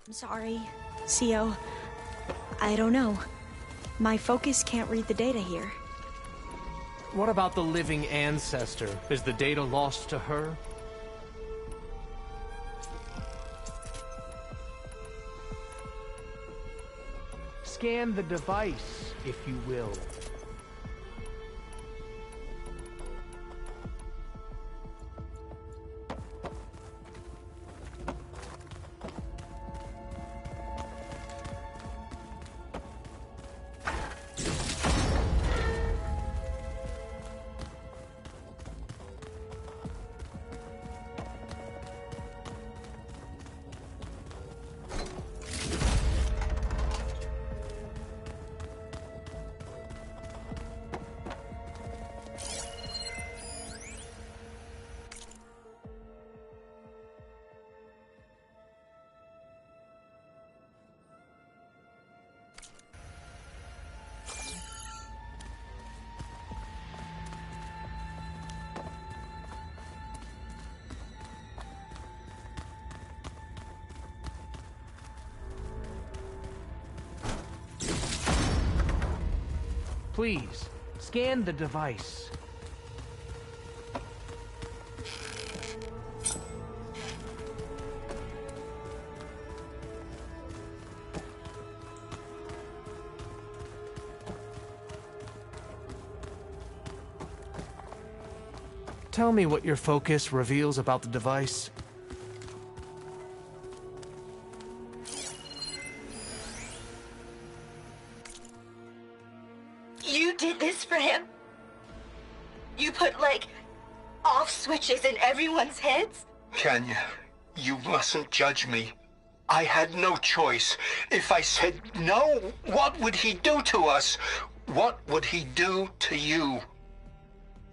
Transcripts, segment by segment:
I'm sorry, Co. I don't know. My focus can't read the data here. What about the living ancestor? Is the data lost to her? Scan the device, if you will. Please, scan the device. Tell me what your focus reveals about the device. You did this for him? You put, like, off switches in everyone's heads? Kenya, you mustn't judge me. I had no choice. If I said no, what would he do to us? What would he do to you?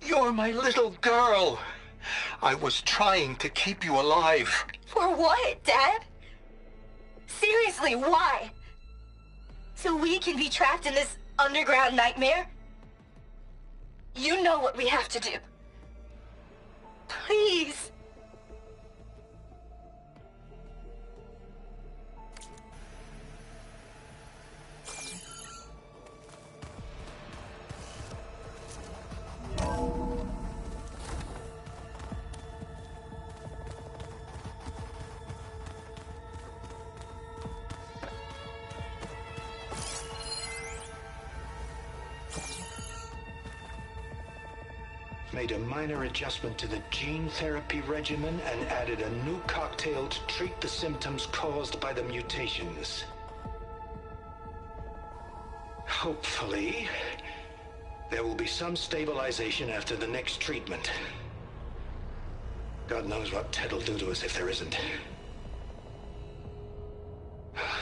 You're my little girl. I was trying to keep you alive. For what, Dad? Seriously, why? So we can be trapped in this underground nightmare? You know what we have to do. Please. Made a minor adjustment to the gene therapy regimen and added a new cocktail to treat the symptoms caused by the mutations. Hopefully, there will be some stabilization after the next treatment. God knows what Ted will do to us if there isn't.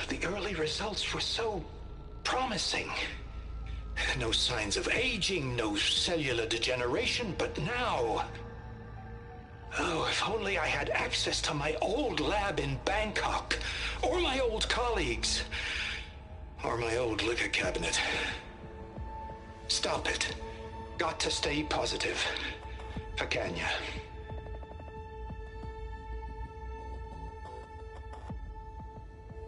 The early results were so promising. No signs of aging, no cellular degeneration, but now... Oh, if only I had access to my old lab in Bangkok, or my old colleagues, or my old liquor cabinet. Stop it. Got to stay positive. For Kenya.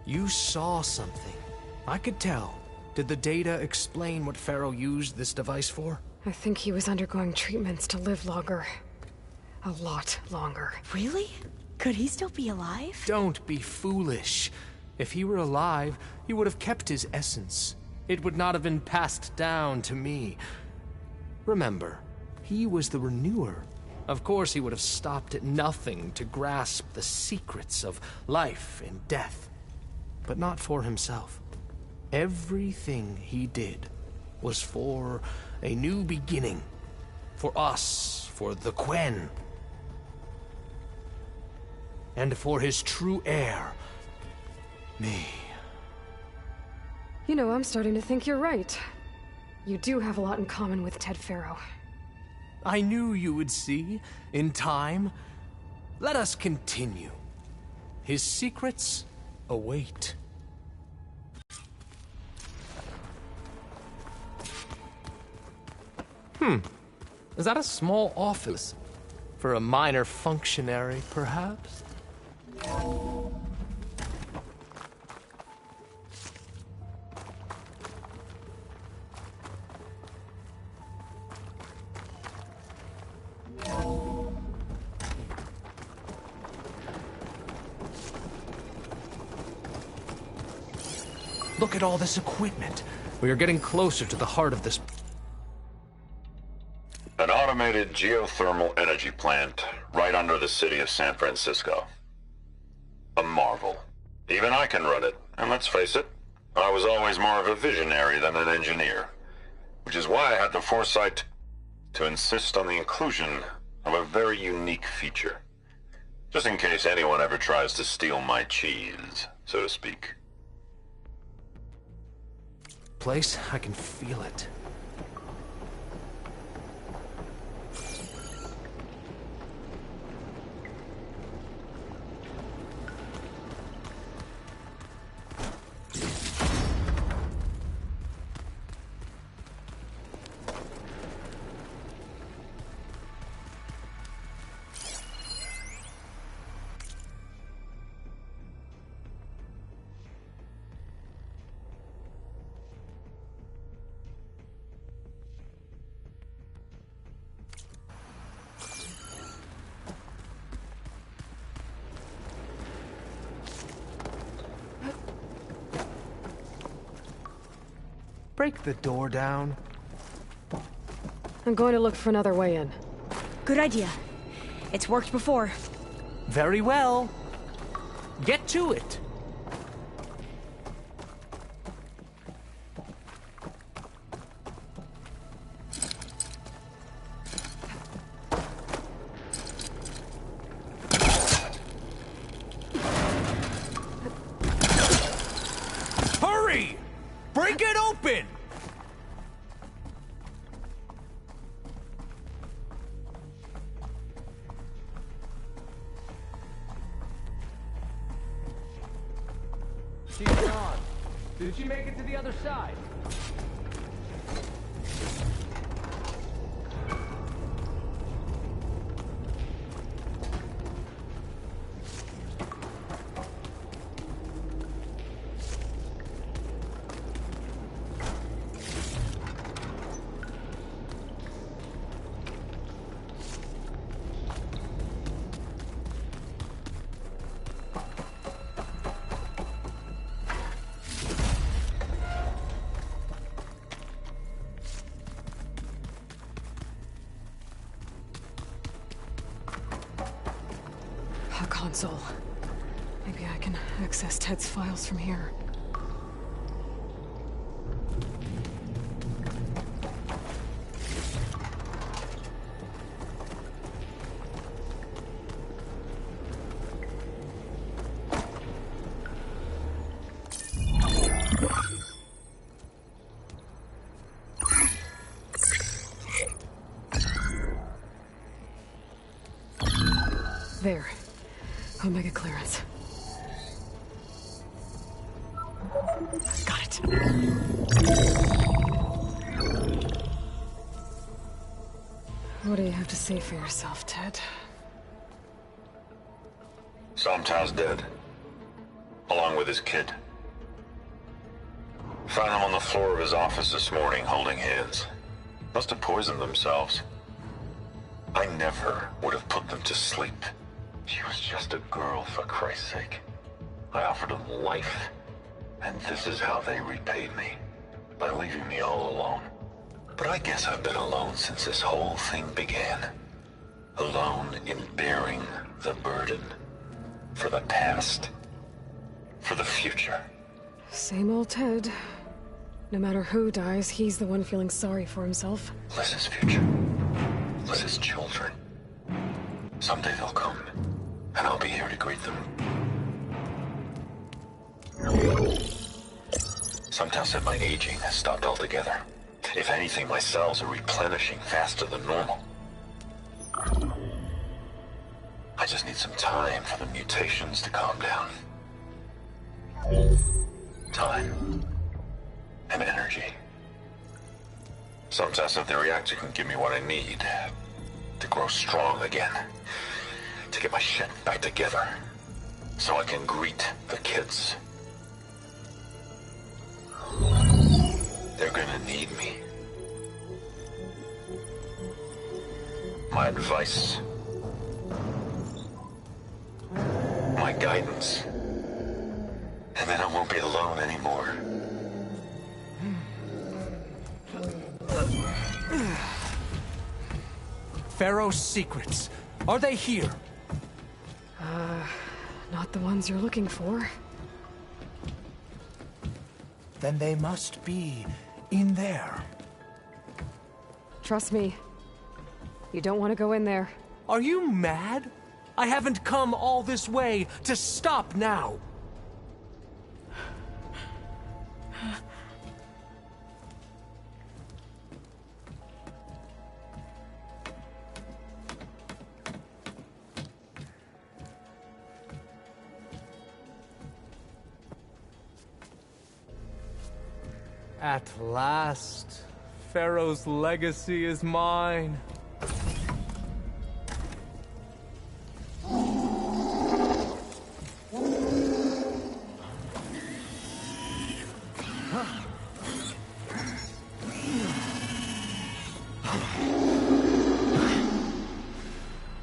You saw something. I could tell. Did the data explain what Pharaoh used this device for? I think he was undergoing treatments to live longer. A lot longer. Really? Could he still be alive? Don't be foolish. If he were alive, he would have kept his essence. It would not have been passed down to me. Remember, he was the renewer. Of course he would have stopped at nothing to grasp the secrets of life and death. But not for himself. Everything he did was for a new beginning. For us, for the Quen. And for his true heir, me. You know, I'm starting to think you're right. You do have a lot in common with Ted Pharaoh. I knew you would see, in time. Let us continue. His secrets await. Is that a small office? For a minor functionary, perhaps? Look at all this equipment. We are getting closer to the heart of this. An automated geothermal energy plant right under the city of San Francisco. A marvel. Even I can run it, and let's face it, I was always more of a visionary than an engineer, which is why I had the foresight to insist on the inclusion of a very unique feature, just in case anyone ever tries to steal my cheese, so to speak. Place, I can feel it. Break the door down. I'm going to look for another way in. Good idea. It's worked before. Very well. Get to it. Hurry! Break it open! She's gone. Did she make it to the other side? A console. Maybe I can access Ted's files from here. There. Omega clearance. Got it. What do you have to say for yourself, Ted? Somtow's dead, along with his kid. Found him on the floor of his office this morning, holding hands. Must have poisoned themselves. I never would have put them to sleep. She was just a girl, for Christ's sake. I offered them life, and this is how they repaid me, by leaving me all alone. But I guess I've been alone since this whole thing began. Alone in bearing the burden. For the past. For the future. Same old Ted. No matter who dies, he's the one feeling sorry for himself. Liz's future. Liz's children. Someday they'll come, and I'll be here to greet them. Sometimes said my aging has stopped altogether. If anything, my cells are replenishing faster than normal. I just need some time for the mutations to calm down. Time. And energy. Sometimes if the reactor can give me what I need to grow strong again. To get my shit back together. So I can greet the kids. They're gonna need me. My advice. My guidance. And then I won't be alone anymore. Pharaoh's secrets. Are they here? Not the ones you're looking for. Then they must be in there. Trust me. You don't want to go in there. Are you mad? I haven't come all this way to stop now. At last, Pharaoh's legacy is mine.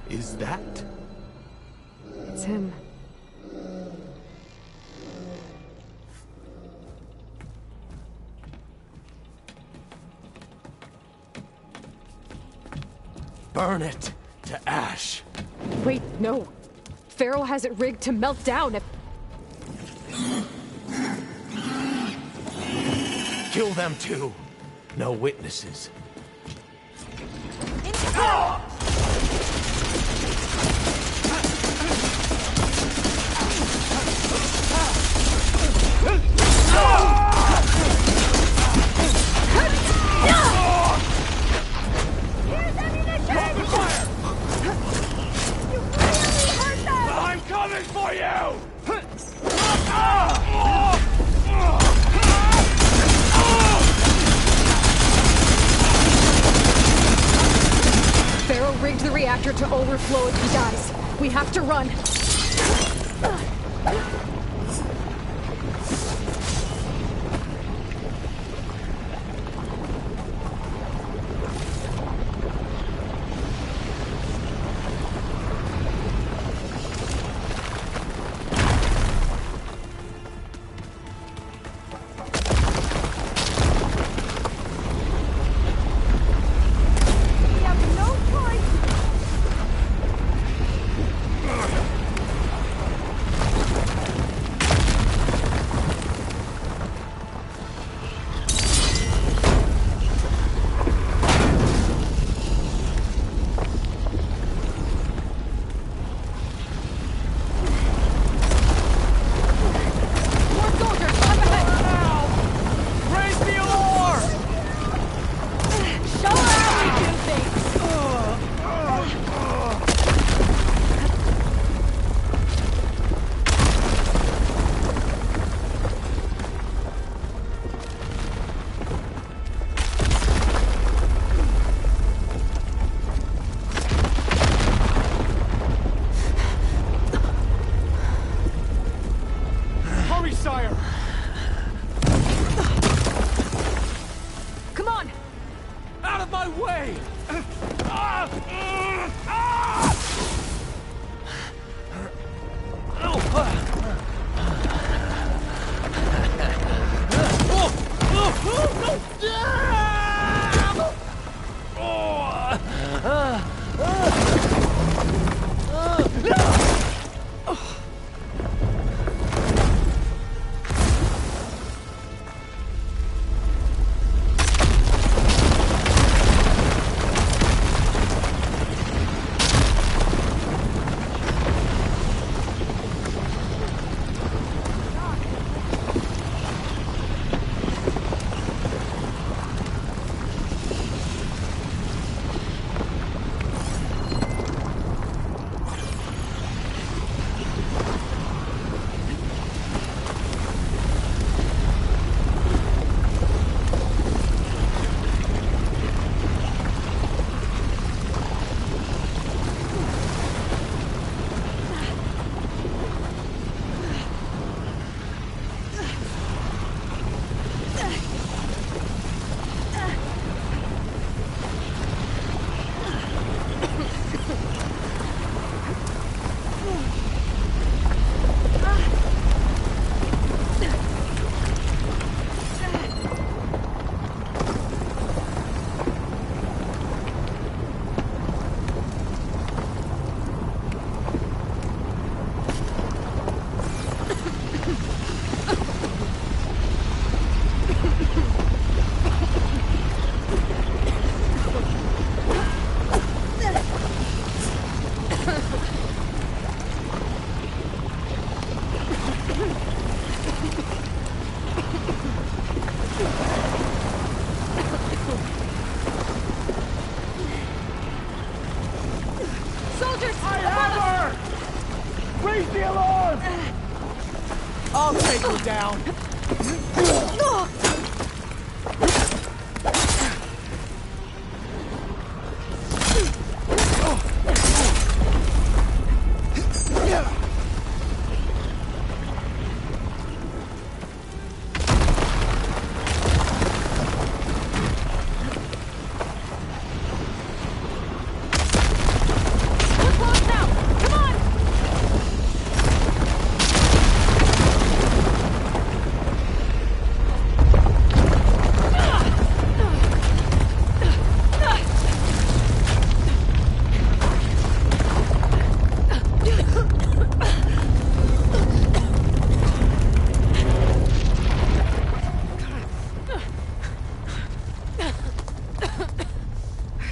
Is that? It's him. Burn it to ash. Wait, no. Pharaoh has it rigged to melt down if... Kill them too. No witnesses. I'm coming for you! Pharaoh rigged the reactor to overflow if he dies. We have to run. Raise the alarm! I'll take her down.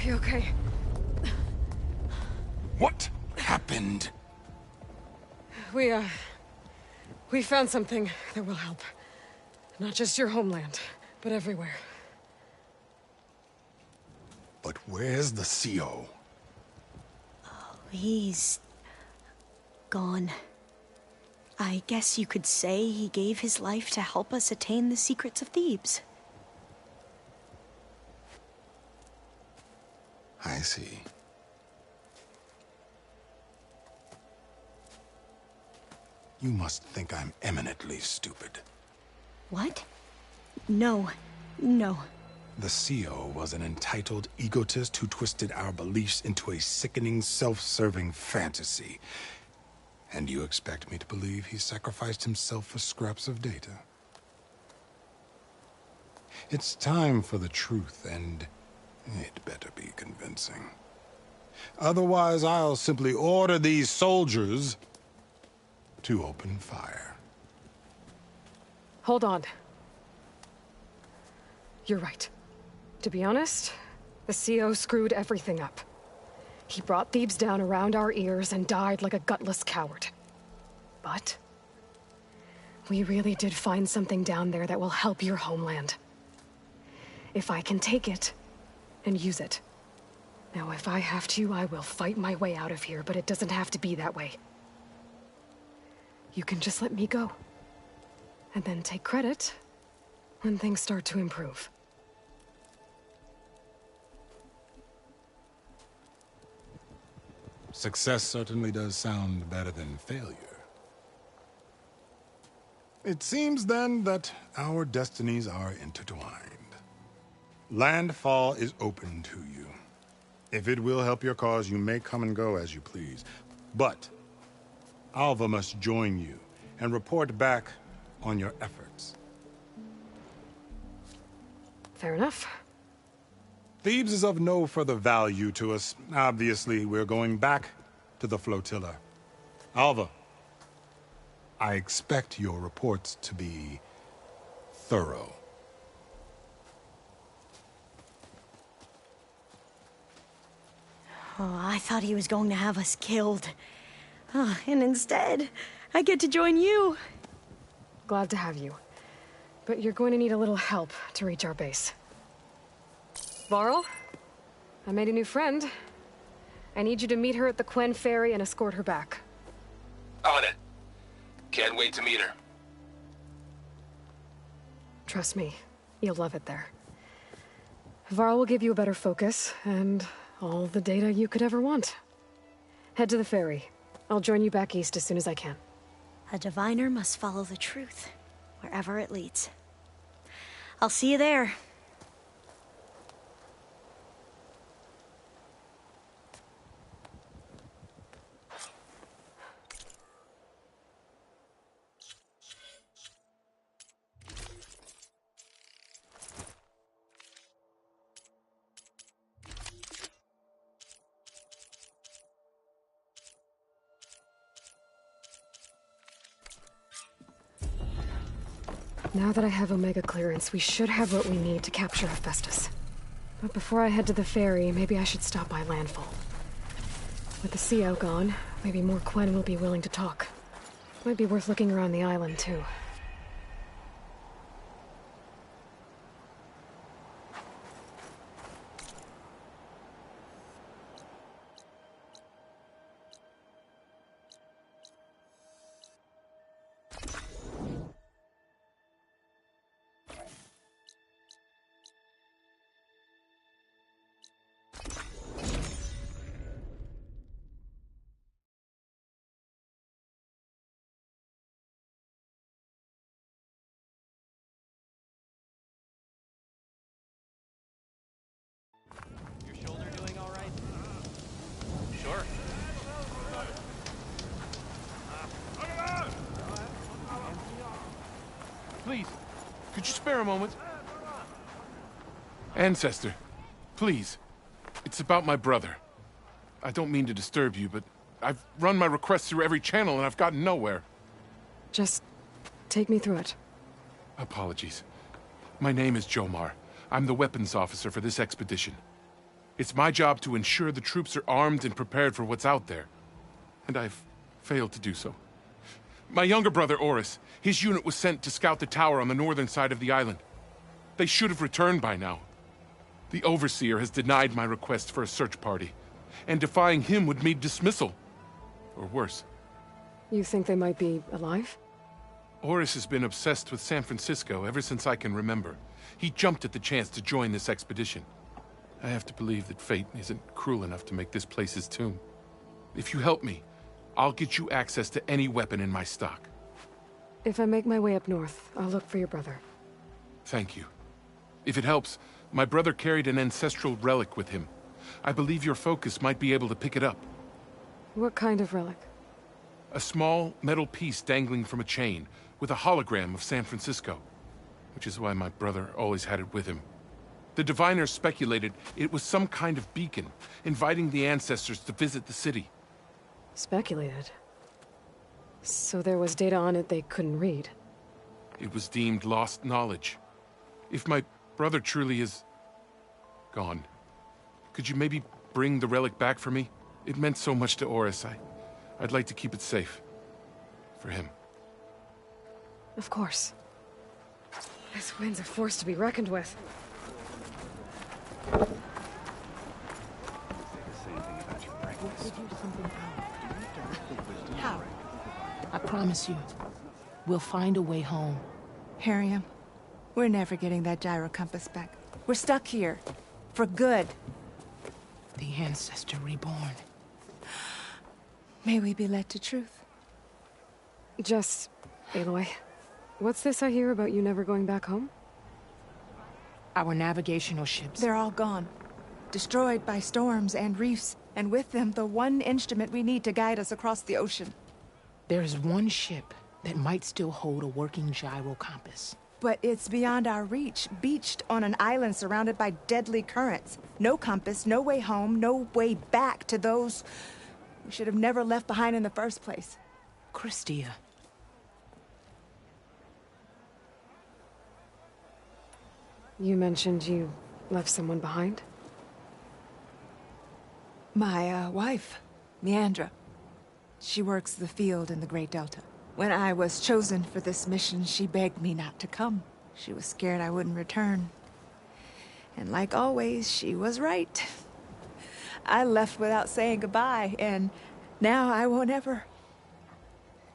You okay? What happened? We found something that will help. Not just your homeland, but everywhere. But where's the CO? He's gone. I guess you could say he gave his life to help us attain the secrets of Thebes. I see. You must think I'm eminently stupid. What? No. No. The CO was an entitled egotist who twisted our beliefs into a sickening, self-serving fantasy. And you expect me to believe he sacrificed himself for scraps of data? It's time for the truth, and it better be convincing. Otherwise, I'll simply order these soldiers to open fire. Hold on. You're right. To be honest, the CO screwed everything up. He brought Thebes down around our ears and died like a gutless coward. But we really did find something down there that will help your homeland. If I can take it and use it. Now, if I have to, I will fight my way out of here, but it doesn't have to be that way. You can just let me go. And then take credit when things start to improve. Success certainly does sound better than failure. It seems then that our destinies are intertwined. Landfall is open to you. If it will help your cause, you may come and go as you please. But Alva must join you and report back on your efforts. Fair enough. Thebes is of no further value to us. Obviously, we're going back to the flotilla. Alva, I expect your reports to be thorough. Oh, I thought he was going to have us killed. Oh, and instead, I get to join you. Glad to have you. But you're going to need a little help to reach our base. Varl, I made a new friend. I need you to meet her at the Quen Ferry and escort her back. On it. Can't wait to meet her. Trust me, you'll love it there. Varl will give you a better focus, and all the data you could ever want. Head to the ferry. I'll join you back east as soon as I can. A diviner must follow the truth, wherever it leads. I'll see you there. Now that I have Omega clearance, we should have what we need to capture Hephaestus. But before I head to the ferry, maybe I should stop by Landfall. With the CO gone, maybe more Quen will be willing to talk. Might be worth looking around the island, too. Could you spare a moment? Ancestor, please. It's about my brother. I don't mean to disturb you, but I've run my requests through every channel and I've gotten nowhere. Just take me through it. Apologies. My name is Jomar. I'm the weapons officer for this expedition. It's my job to ensure the troops are armed and prepared for what's out there. And I've failed to do so. My younger brother, Oris, his unit was sent to scout the tower on the northern side of the island. They should have returned by now. The Overseer has denied my request for a search party, and defying him would mean dismissal. Or worse. You think they might be alive? Oris has been obsessed with San Francisco ever since I can remember. He jumped at the chance to join this expedition. I have to believe that fate isn't cruel enough to make this place his tomb. If you help me, I'll get you access to any weapon in my stock. If I make my way up north, I'll look for your brother. Thank you. If it helps, my brother carried an ancestral relic with him. I believe your focus might be able to pick it up. What kind of relic? A small metal piece dangling from a chain, with a hologram of San Francisco. Which is why my brother always had it with him. The diviners speculated it was some kind of beacon, inviting the ancestors to visit the city. Speculated? So there was data on it they couldn't read? It was deemed lost knowledge. If my brother truly is gone, could you maybe bring the relic back for me? It meant so much to Oris. I'd like to keep it safe. For him. Of course. This wind's a force to be reckoned with. How? I promise you, we'll find a way home. Harriam, we're never getting that gyro compass back. We're stuck here. For good. The Ancestor reborn. May we be led to truth. Just, Aloy, what's this I hear about you never going back home? Our navigational ships. They're all gone. Destroyed by storms and reefs, and with them the one instrument we need to guide us across the ocean. There is one ship that might still hold a working gyro compass. But it's beyond our reach, beached on an island surrounded by deadly currents. No compass, no way home, no way back to those we should have never left behind in the first place. Christia. You mentioned you left someone behind? My, wife, Meandra. She works the field in the Great Delta. When I was chosen for this mission, she begged me not to come. She was scared I wouldn't return. And like always, she was right. I left without saying goodbye, and now I won't ever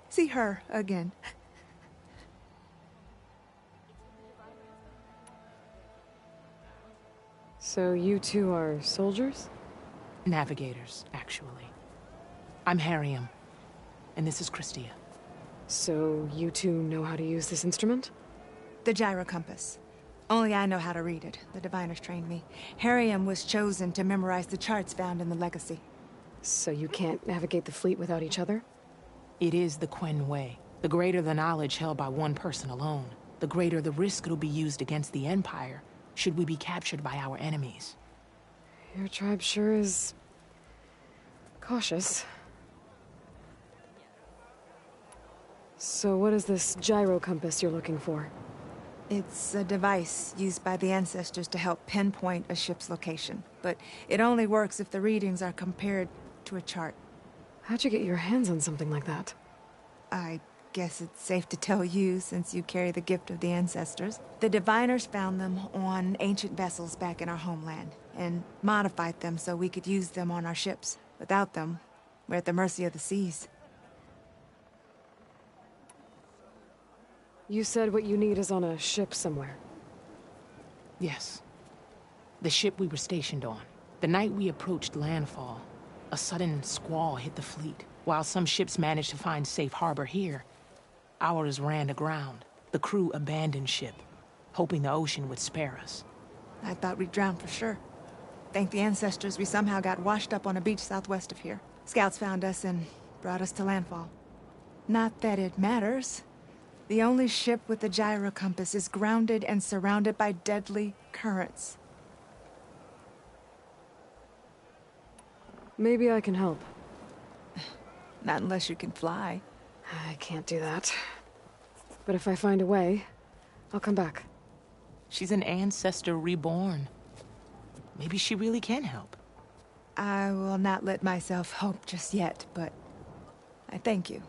see her again. So you two are soldiers? Navigators, actually. I'm Harriam, and this is Christia. So you two know how to use this instrument? The gyro compass. Only I know how to read it. The diviners trained me. Harriam was chosen to memorize the charts found in the Legacy. So you can't navigate the fleet without each other? It is the Quen way. The greater the knowledge held by one person alone, the greater the risk it'll be used against the Empire, should we be captured by our enemies. Your tribe sure is cautious. So what is this gyro compass you're looking for? It's a device used by the ancestors to help pinpoint a ship's location. But it only works if the readings are compared to a chart. How'd you get your hands on something like that? I guess it's safe to tell you, since you carry the gift of the ancestors. The diviners found them on ancient vessels back in our homeland, and modified them so we could use them on our ships. Without them, we're at the mercy of the seas. You said what you need is on a ship somewhere. Yes. The ship we were stationed on. The night we approached landfall, a sudden squall hit the fleet. While some ships managed to find safe harbor here, ours ran aground. The crew abandoned ship, hoping the ocean would spare us. I thought we'd drown for sure. Thank the ancestors, we somehow got washed up on a beach southwest of here. Scouts found us and brought us to landfall. Not that it matters. The only ship with a gyro compass is grounded and surrounded by deadly currents. Maybe I can help. Not unless you can fly. I can't do that. But if I find a way, I'll come back. She's an ancestor reborn. Maybe she really can help. I will not let myself hope just yet, but I thank you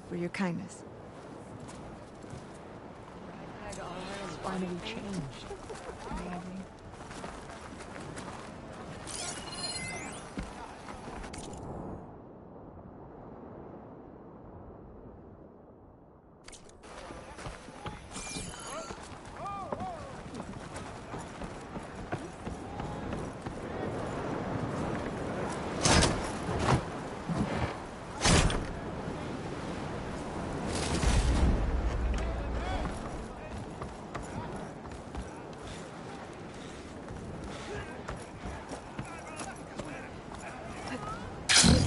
for your kindness. Finally changed.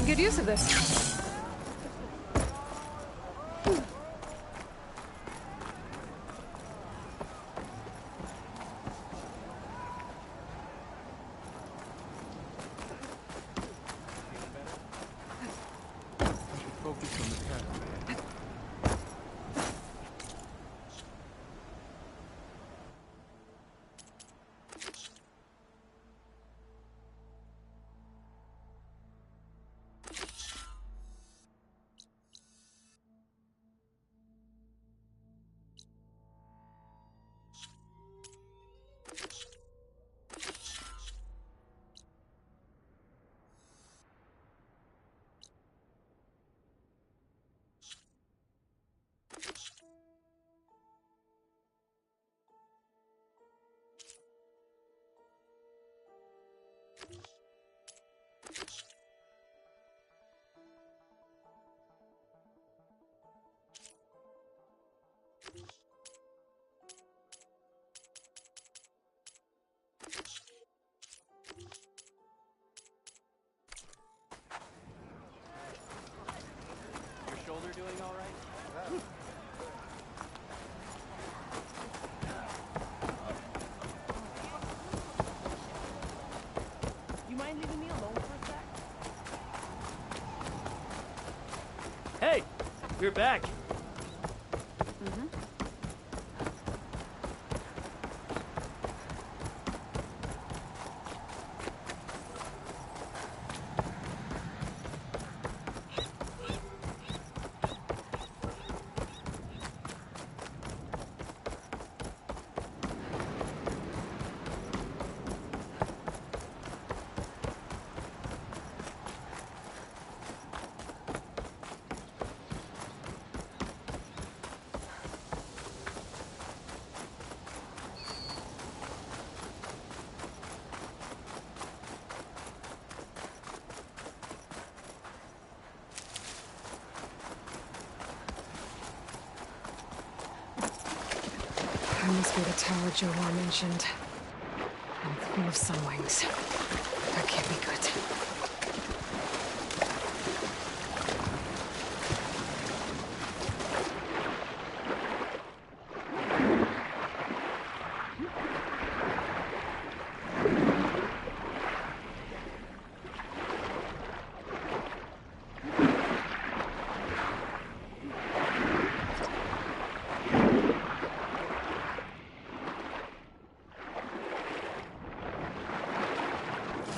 Good use of this. Focus on the task. Hey, you're back. I must be the tower Jomar mentioned. I'm full of sun wings. That can't be good.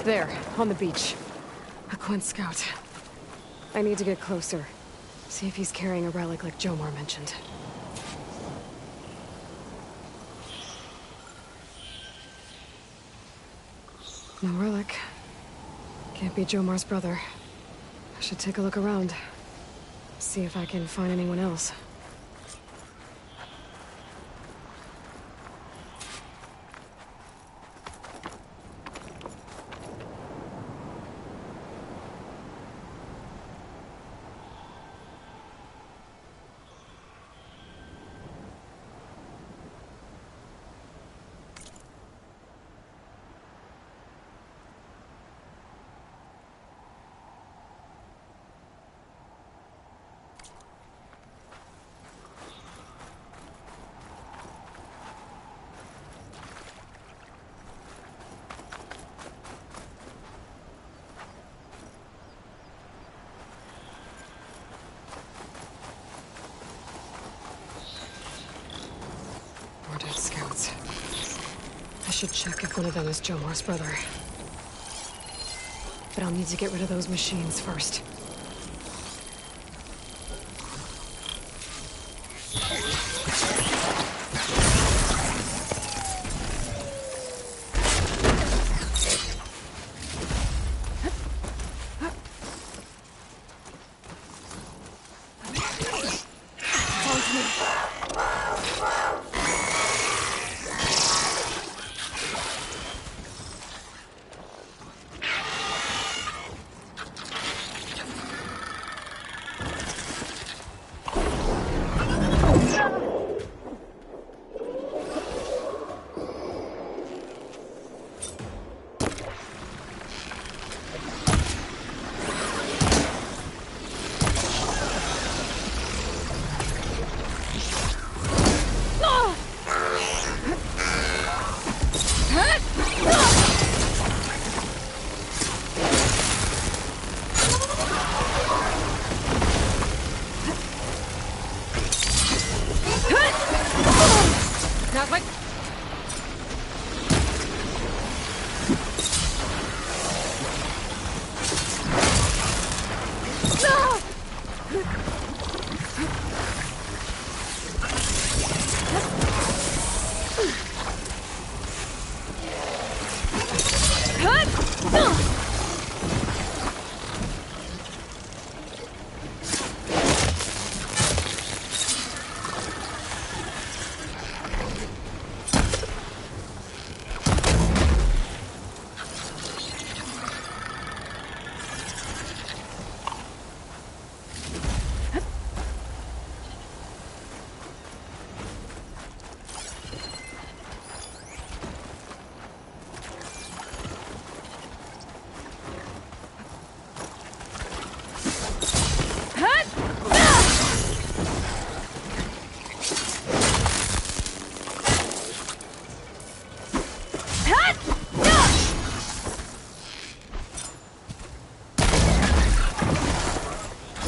There, on the beach. A Quinn scout. I need to get closer. See if he's carrying a relic like Jomar mentioned. No relic. Can't be Jomar's brother. I should take a look around. See if I can find anyone else. should check if one of them is Jomar's brother. But I'll need to get rid of those machines first.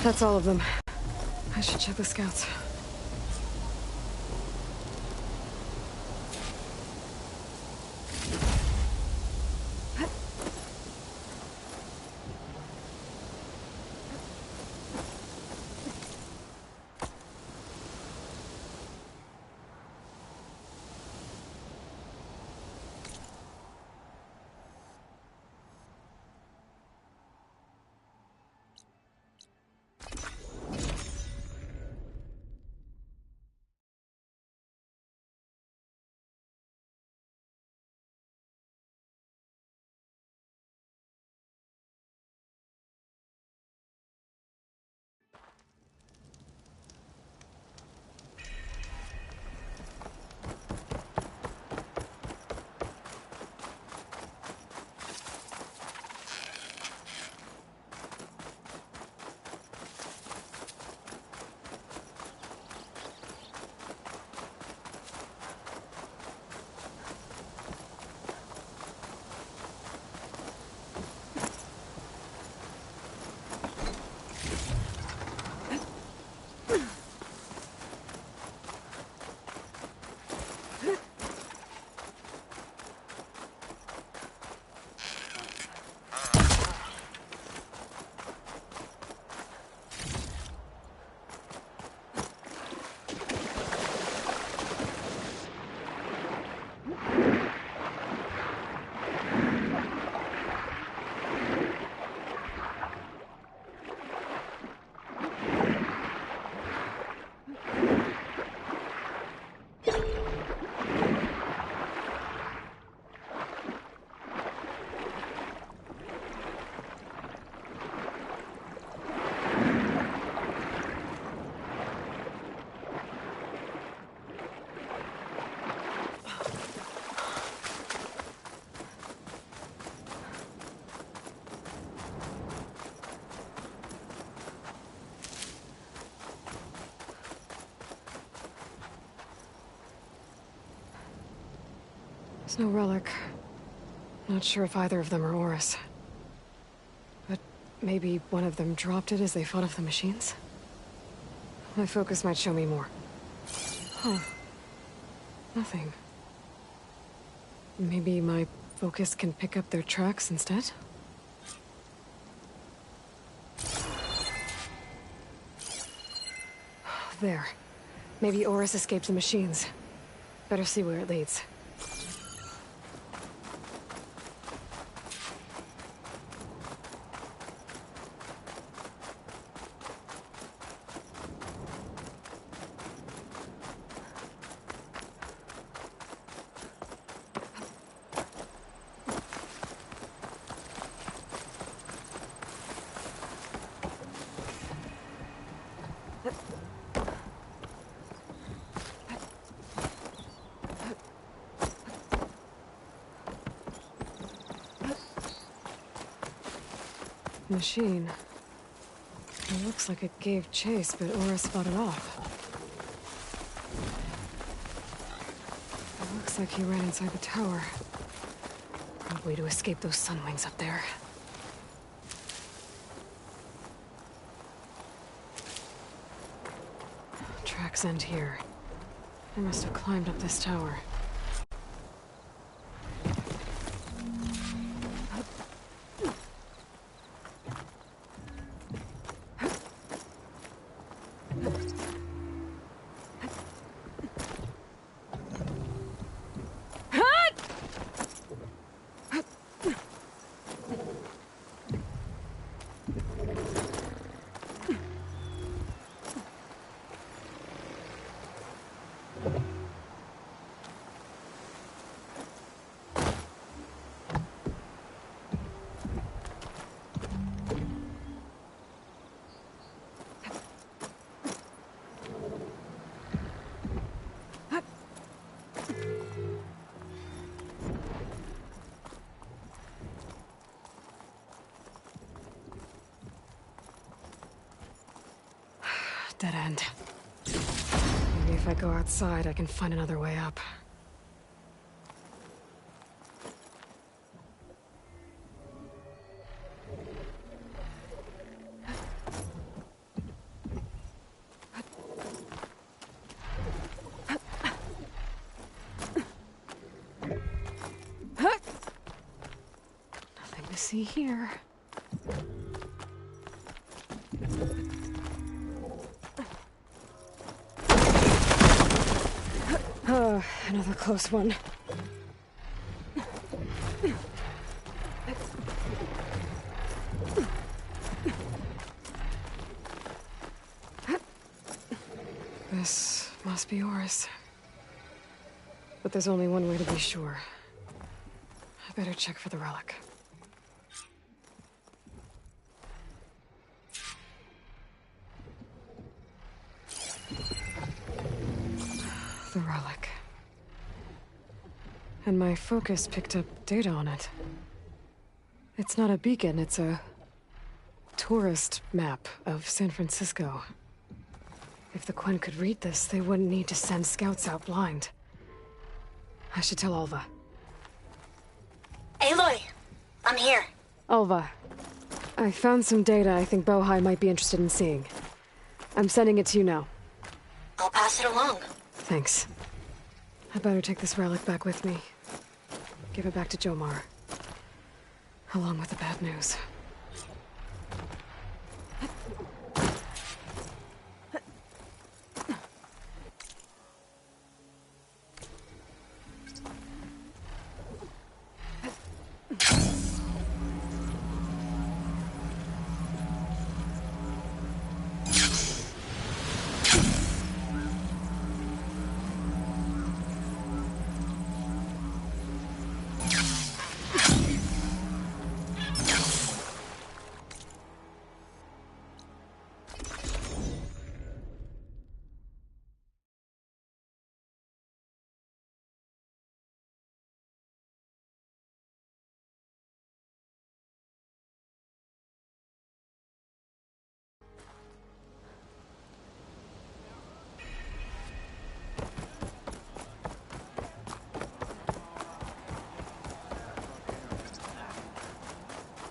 That's all of them. I should check the scouts. There's no relic. Not sure if either of them are Oris. But maybe one of them dropped it as they fought off the machines? My focus might show me more. Oh. Nothing. Maybe my focus can pick up their tracks instead? There. Maybe Oris escaped the machines. Better see where it leads. Machine. It looks like it gave chase, but Oris fought it off. It looks like he ran inside the tower. No way to escape those sunwings up there. Tracks end here. I must have climbed up this tower. Dead end. Maybe if I go outside, I can find another way up. Nothing to see here. Oh, another close one. This must be Oris. But there's only one way to be sure. I better check for the relic. The relic. And my focus picked up data on it. It's not a beacon, it's a tourist map of San Francisco. If the Quen could read this, they wouldn't need to send scouts out blind. I should tell Alva. Aloy! I'm here. Alva, I found some data I think Bohai might be interested in seeing. I'm sending it to you now. I'll pass it along. Thanks. I better take this relic back with me. Give it back to Jomar. Along with the bad news.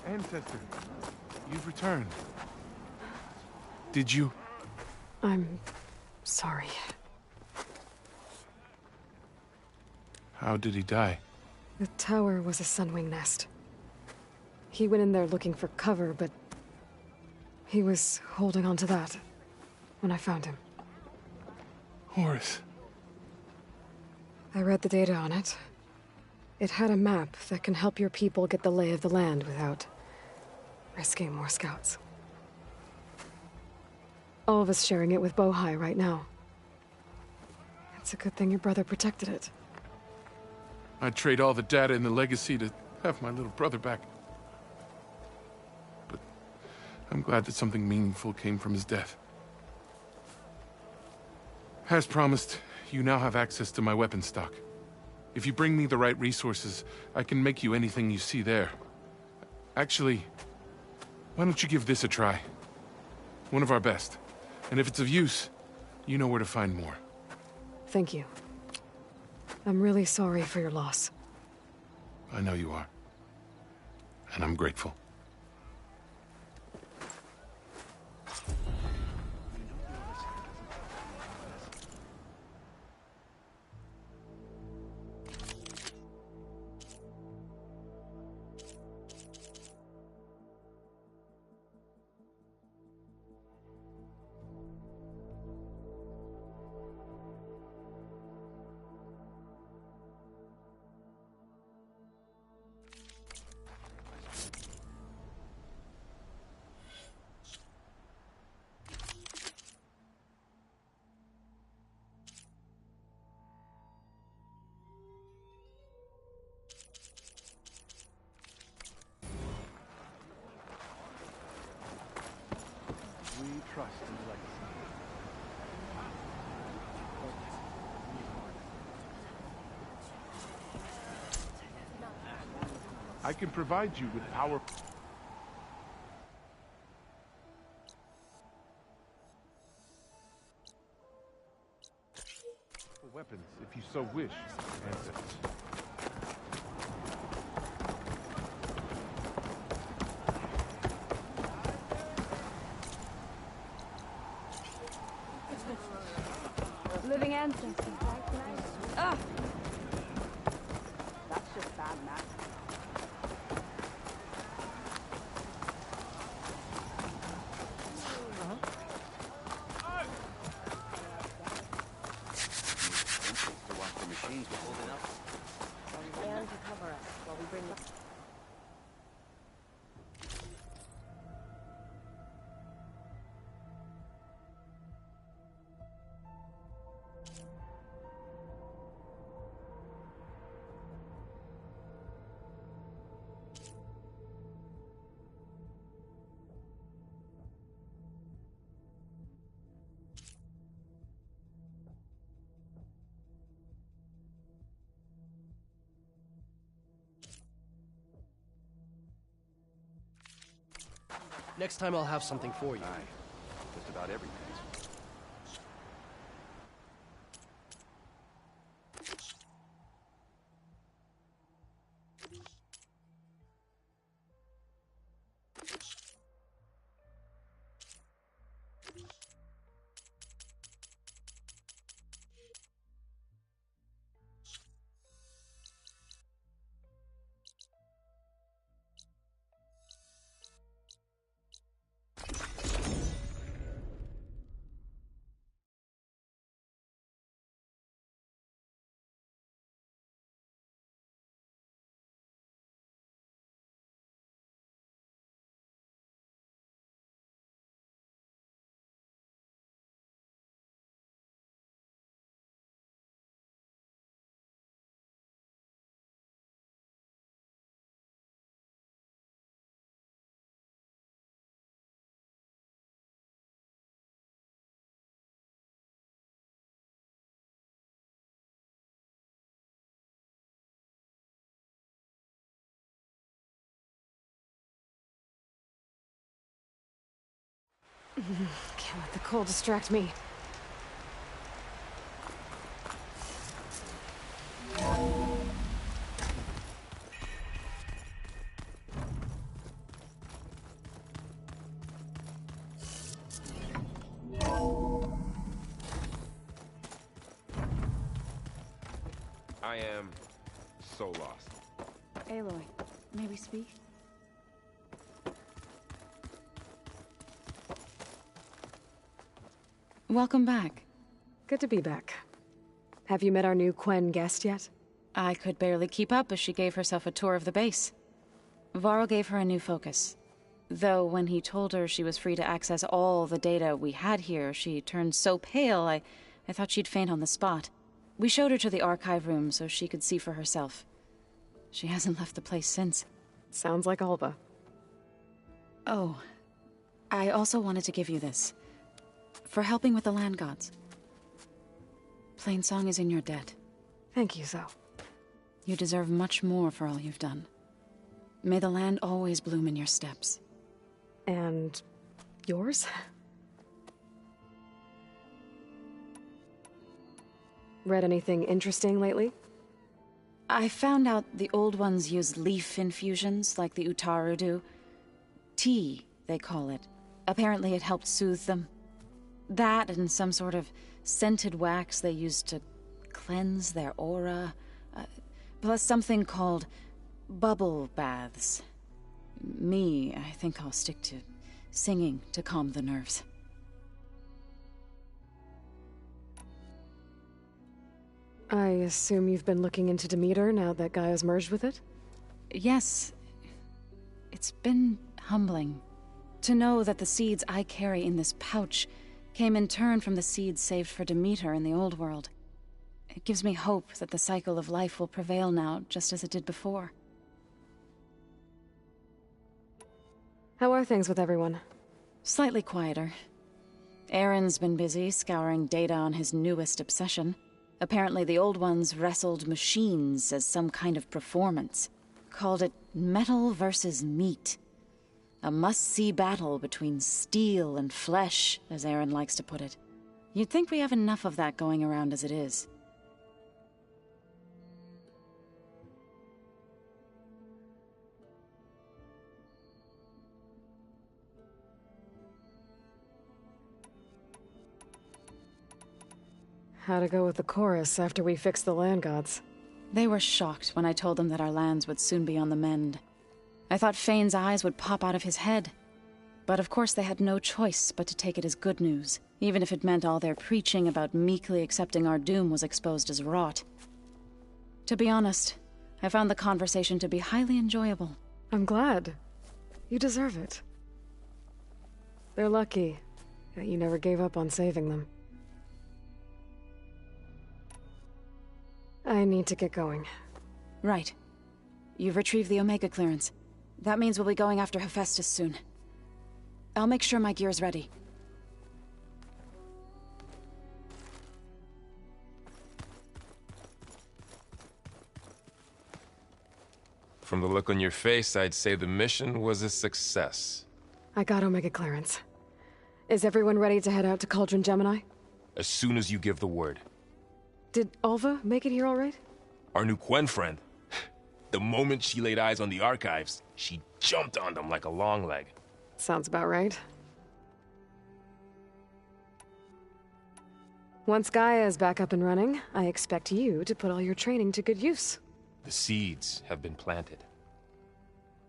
Ancestor, you've returned. Did you? I'm sorry. How did he die? The tower was a sunwing nest. He went in there looking for cover, but he was holding on to that when I found him. Horace. I read the data on it. It had a map that can help your people get the lay of the land without risking more scouts. All of us sharing it with Bohai right now. It's a good thing your brother protected it. I'd trade all the data and the legacy to have my little brother back. But I'm glad that something meaningful came from his death. As promised, you now have access to my weapon stock. If you bring me the right resources, I can make you anything you see there. Actually, why don't you give this a try? One of our best. And if it's of use, you know where to find more. Thank you. I'm really sorry for your loss. I know you are. And I'm grateful. I can provide you with powerful weapons if you so wish, ancestors. Living ancestors. Ah! That's just bad math. And to cover us while we bring the... Next time I'll have something for you. Aye. Just about everything. Can't let the cold distract me. I am so lost. Aloy, may we speak? Welcome back. Good to be back. Have you met our new Quen guest yet? I could barely keep up as she gave herself a tour of the base. Varl gave her a new focus. Though when he told her she was free to access all the data we had here, she turned so pale I thought she'd faint on the spot. We showed her to the archive room so she could see for herself. She hasn't left the place since. Sounds like Alva. Oh, I also wanted to give you this. For helping with the land gods. Plainsong is in your debt. Thank you, Zoe. You deserve much more for all you've done. May the land always bloom in your steps. And yours? Read anything interesting lately? I found out the old ones used leaf infusions like the Utaru do. Tea, they call it. Apparently it helped soothe them. That and some sort of scented wax they used to cleanse their aura. Plus something called bubble baths. I think I'll stick to singing to calm the nerves. I assume you've been looking into Demeter now that Gaia's merged with it? Yes. It's been humbling to know that the seeds I carry in this pouch came in turn from the seeds saved for Demeter in the old world. It gives me hope that the cycle of life will prevail now, just as it did before. How are things with everyone? Slightly quieter. Aaron's been busy scouring data on his newest obsession. Apparently the old ones wrestled machines as some kind of performance. Called it metal versus meat. A must-see battle between steel and flesh, as Aaron likes to put it. You'd think we have enough of that going around as it is. How'd it go with the chorus after we fixed the land gods? They were shocked when I told them that our lands would soon be on the mend. I thought Fane's eyes would pop out of his head. But of course they had no choice but to take it as good news, even if it meant all their preaching about meekly accepting our doom was exposed as rot. To be honest, I found the conversation to be highly enjoyable. I'm glad. You deserve it. They're lucky that you never gave up on saving them. I need to get going. Right. You've retrieved the Omega clearance. That means we'll be going after Hephaestus soon. I'll make sure my gear's ready. From the look on your face, I'd say the mission was a success. I got Omega clearance. Is everyone ready to head out to Cauldron Gemini? As soon as you give the word. Did Alva make it here all right? Our new Quen friend. The moment she laid eyes on the archives, she jumped on them like a long leg. Sounds about right. Once Gaia is back up and running, I expect you to put all your training to good use. The seeds have been planted.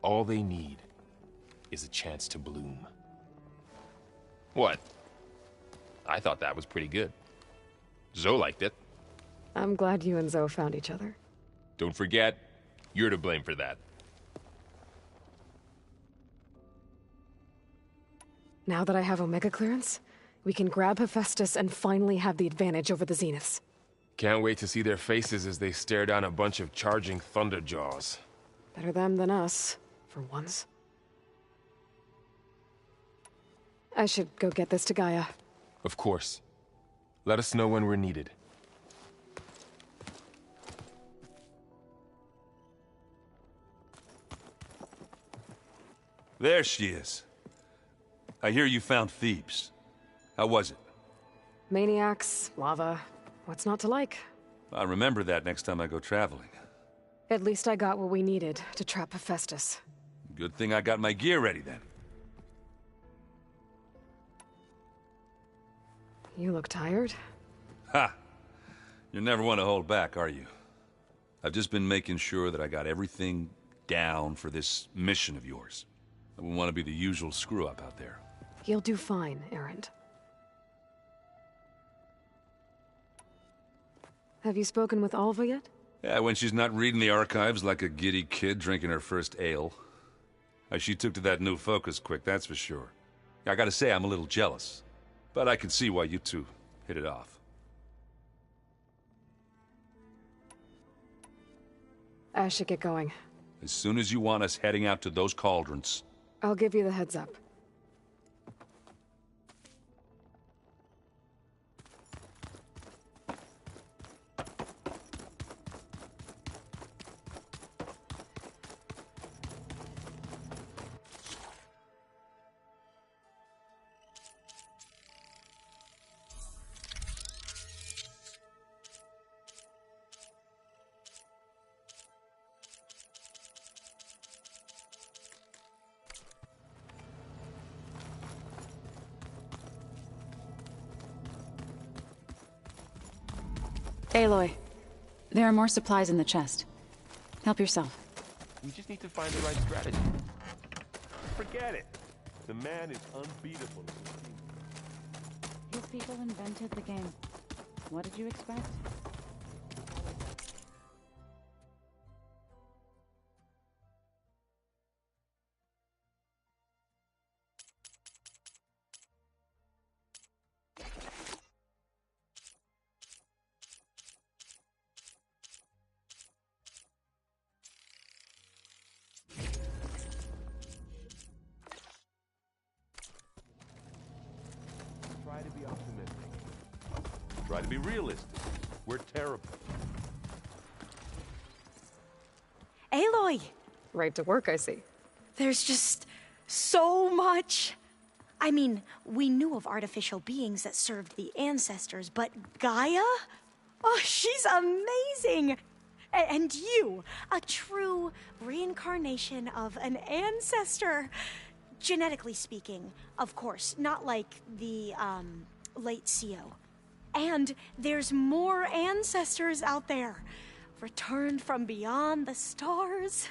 All they need is a chance to bloom. What? I thought that was pretty good. Zoe liked it. I'm glad you and Zoe found each other. Don't forget, you're to blame for that. Now that I have Omega clearance, we can grab Hephaestus and finally have the advantage over the Zeniths. Can't wait to see their faces as they stare down a bunch of charging Thunderjaws. Better them than us, for once. I should go get this to Gaia. Of course. Let us know when we're needed. There she is. I hear you found Thebes. How was it? Maniacs, lava, what's not to like? I'll remember that next time I go traveling. At least I got what we needed to trap Hephaestus. Good thing I got my gear ready then. You look tired. Ha! You never want to hold back, are you? I've just been making sure that I got everything down for this mission of yours. I wouldn't want to be the usual screw-up out there. He'll do fine, Erend. Have you spoken with Alva yet? Yeah, when she's not reading the archives like a giddy kid drinking her first ale. She took to that new focus quick, that's for sure. I gotta say, I'm a little jealous. But I can see why you two hit it off. I should get going. As soon as you want us heading out to those cauldrons. I'll give you the heads up. Aloy. There are more supplies in the chest. Help yourself. We just need to find the right strategy. Forget it. The man is unbeatable. His people invented the game. What did you expect? Try to be optimistic. Try to be realistic. We're terrible. Aloy! Right to work, I see. There's just so much. I mean, we knew of artificial beings that served the ancestors, but Gaia? Oh, she's amazing! And you, a true reincarnation of an ancestor. Genetically speaking, of course, not like the, late CO. And there's more ancestors out there, returned from beyond the stars.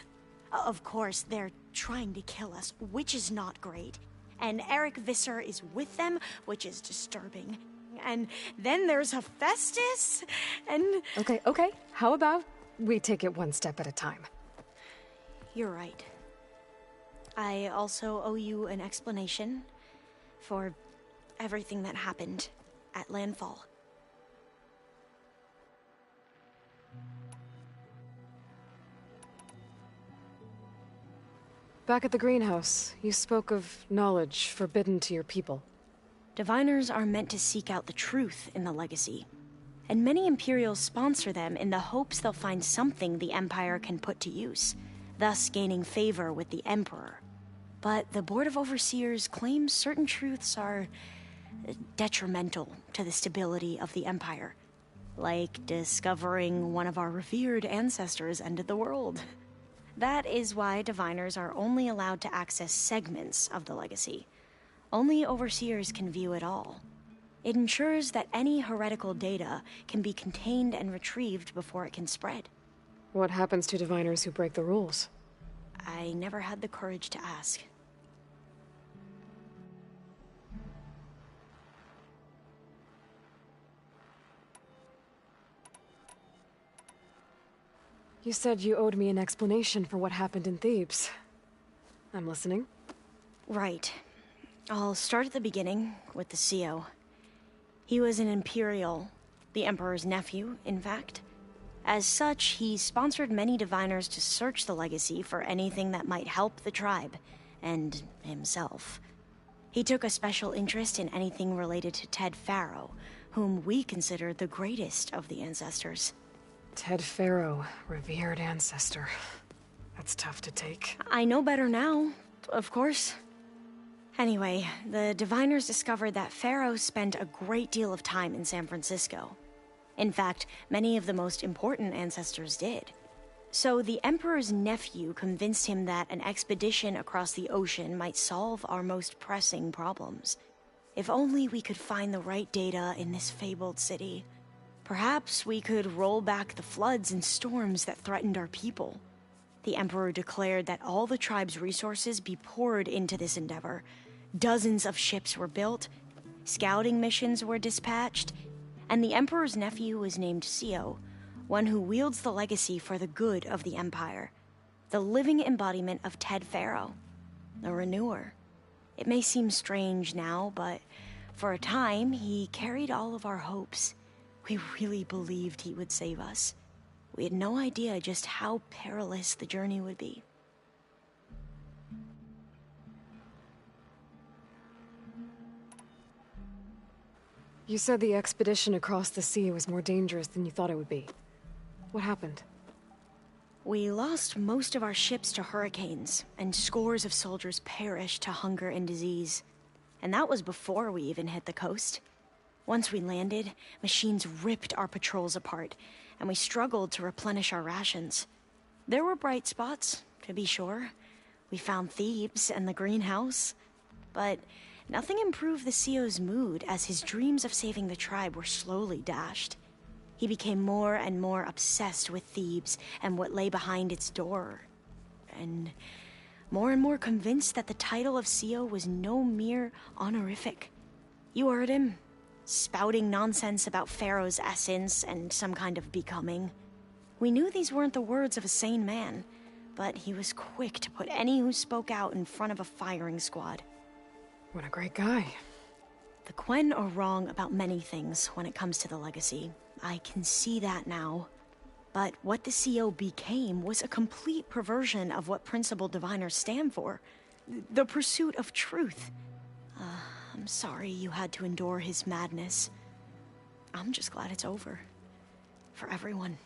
Of course, they're trying to kill us, which is not great. And Eric Visser is with them, which is disturbing. And then there's Hephaestus, and... Okay. How about we take it one step at a time? You're right. I also owe you an explanation for everything that happened at Landfall. Back at the greenhouse, you spoke of knowledge forbidden to your people. Diviners are meant to seek out the truth in the legacy, and many Imperials sponsor them in the hopes they'll find something the Empire can put to use, thus gaining favor with the Emperor. But the Board of Overseers claims certain truths are detrimental to the stability of the Empire, like discovering one of our revered ancestors ended the world. That is why Diviners are only allowed to access segments of the legacy. Only Overseers can view it all. It ensures that any heretical data can be contained and retrieved before it can spread. What happens to Diviners who break the rules? I never had the courage to ask. You said you owed me an explanation for what happened in Thebes. I'm listening. Right. I'll start at the beginning, with the CO. He was an Imperial, the Emperor's nephew, in fact. As such, he sponsored many Diviners to search the legacy for anything that might help the tribe, and himself. He took a special interest in anything related to Ted Faro, whom we consider the greatest of the ancestors. Ted Faro, revered ancestor. That's tough to take. I know better now, of course. Anyway, the Diviners discovered that Faro spent a great deal of time in San Francisco. In fact, many of the most important ancestors did. So the Emperor's nephew convinced him that an expedition across the ocean might solve our most pressing problems. If only we could find the right data in this fabled city. Perhaps we could roll back the floods and storms that threatened our people. the Emperor declared that all the tribe's resources be poured into this endeavor. Dozens of ships were built, scouting missions were dispatched, and the Emperor's nephew was named Sio, one who wields the legacy for the good of the Empire, the living embodiment of Ted Faro, a renewer. It may seem strange now, but for a time, he carried all of our hopes. We really believed he would save us. We had no idea just how perilous the journey would be. You said the expedition across the sea was more dangerous than you thought it would be. What happened? We lost most of our ships to hurricanes, and scores of soldiers perished to hunger and disease. And that was before we even hit the coast. Once we landed, machines ripped our patrols apart, and we struggled to replenish our rations. There were bright spots, to be sure. We found Thebes and the greenhouse. But nothing improved the CEO's mood as his dreams of saving the tribe were slowly dashed. He became more and more obsessed with Thebes and what lay behind its door. And more convinced that the title of CEO was no mere honorific. You heard him, spouting nonsense about Pharaoh's essence and some kind of becoming. We knew these weren't the words of a sane man, but he was quick to put any who spoke out in front of a firing squad. What a great guy. The Quen are wrong about many things when it comes to the legacy. I can see that now. But what the CO became was a complete perversion of what principled diviners stand for. The pursuit of truth. I'm sorry you had to endure his madness. I'm just glad it's over. For everyone.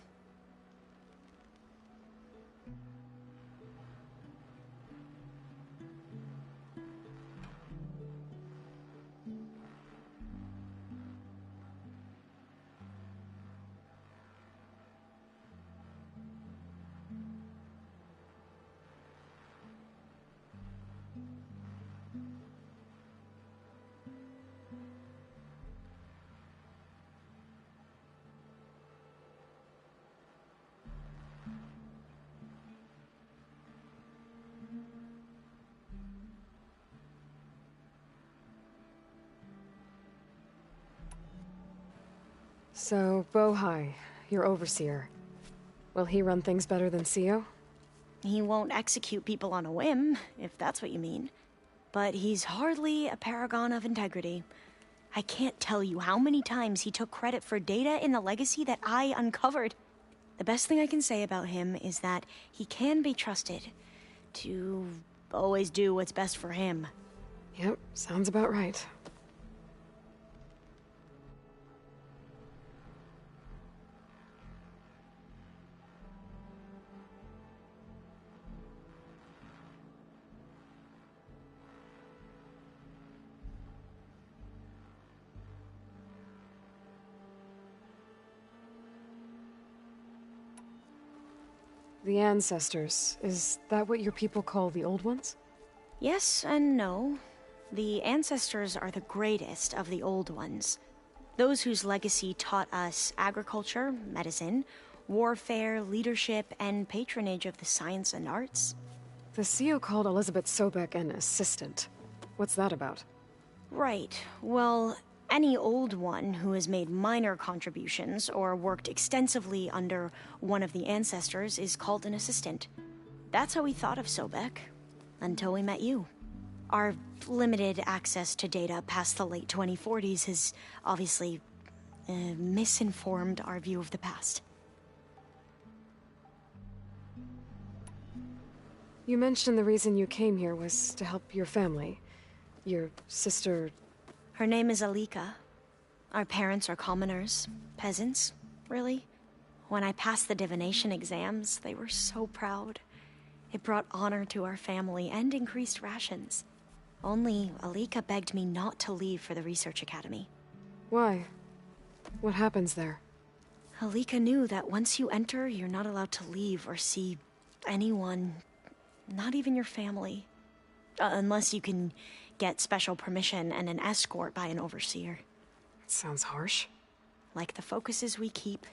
So, Bohai, your overseer. Will he run things better than CEO? He won't execute people on a whim, if that's what you mean. But he's hardly a paragon of integrity. I can't tell you how many times he took credit for data in the legacy that I uncovered. The best thing I can say about him is that he can be trusted to always do what's best for him. Yep, sounds about right. The ancestors, is that what your people call the old ones? Yes and no. The ancestors are the greatest of the old ones. Those whose legacy taught us agriculture, medicine, warfare, leadership, and patronage of the science and arts. The CEO called Elizabeth Sobek an assistant. What's that about? Right. Well, any old one who has made minor contributions or worked extensively under one of the ancestors is called an assistant. That's how we thought of Sobek, until we met you. Our limited access to data past the late 2040s has obviously misinformed our view of the past. You mentioned the reason you came here was to help your family. Your sister... Her name is Alika. Our parents are commoners, peasants, really. When I passed the divination exams, they were so proud. It brought honor to our family and increased rations. Only Alika begged me not to leave for the research academy. Why? What happens there? Alika knew that once you enter, you're not allowed to leave or see anyone, not even your family. Unless you can get special permission and an escort by an overseer. That sounds harsh. Like the focuses we keep,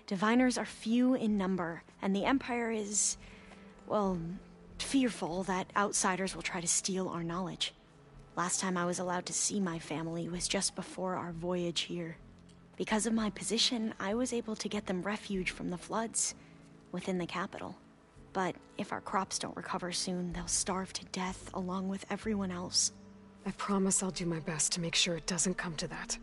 diviners are few in number, and the Empire is well, fearful that outsiders will try to steal our knowledge. Last time I was allowed to see my family was just before our voyage here. Because of my position, I was able to get them refuge from the floods within the capital. But if our crops don't recover soon, they'll starve to death along with everyone else. I promise I'll do my best to make sure it doesn't come to that.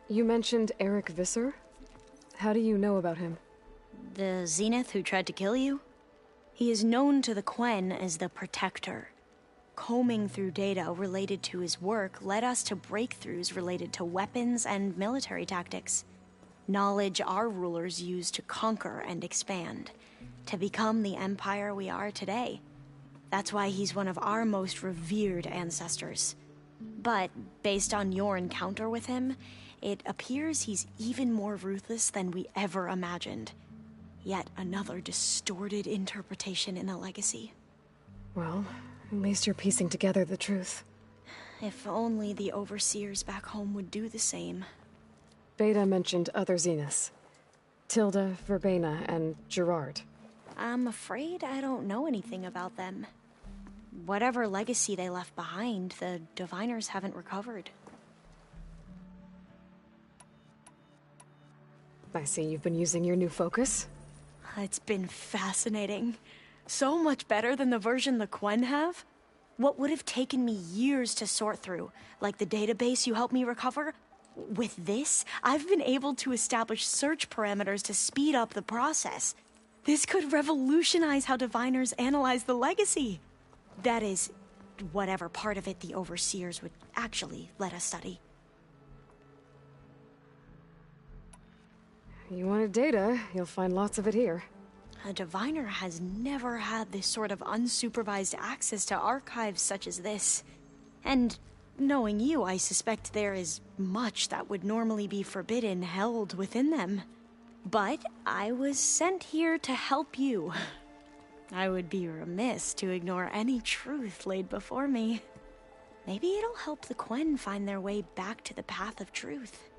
You mentioned Eric Visser? How do you know about him? The Zenith who tried to kill you? He is known to the Quen as the Protector. Combing through data related to his work led us to breakthroughs related to weapons and military tactics. Knowledge our rulers used to conquer and expand, to become the empire we are today. That's why he's one of our most revered ancestors. But based on your encounter with him, it appears he's even more ruthless than we ever imagined. Yet another distorted interpretation in the legacy. Well, at least you're piecing together the truth. If only the overseers back home would do the same. Beta mentioned other Zeniths. Tilda, Verbena, and Gerard. I'm afraid I don't know anything about them. Whatever legacy they left behind, the Diviners haven't recovered. I see you've been using your new focus. It's been fascinating. So much better than the version the Quen have. What would have taken me years to sort through, like the database you helped me recover, with this, I've been able to establish search parameters to speed up the process. This could revolutionize how Diviners analyze the legacy. That is, whatever part of it the Overseers would actually let us study. You wanted data, you'll find lots of it here. A Diviner has never had this sort of unsupervised access to archives such as this. And knowing you, I suspect there is much that would normally be forbidden held within them. But I was sent here to help you. I would be remiss to ignore any truth laid before me. Maybe it'll help the Quen find their way back to the path of truth.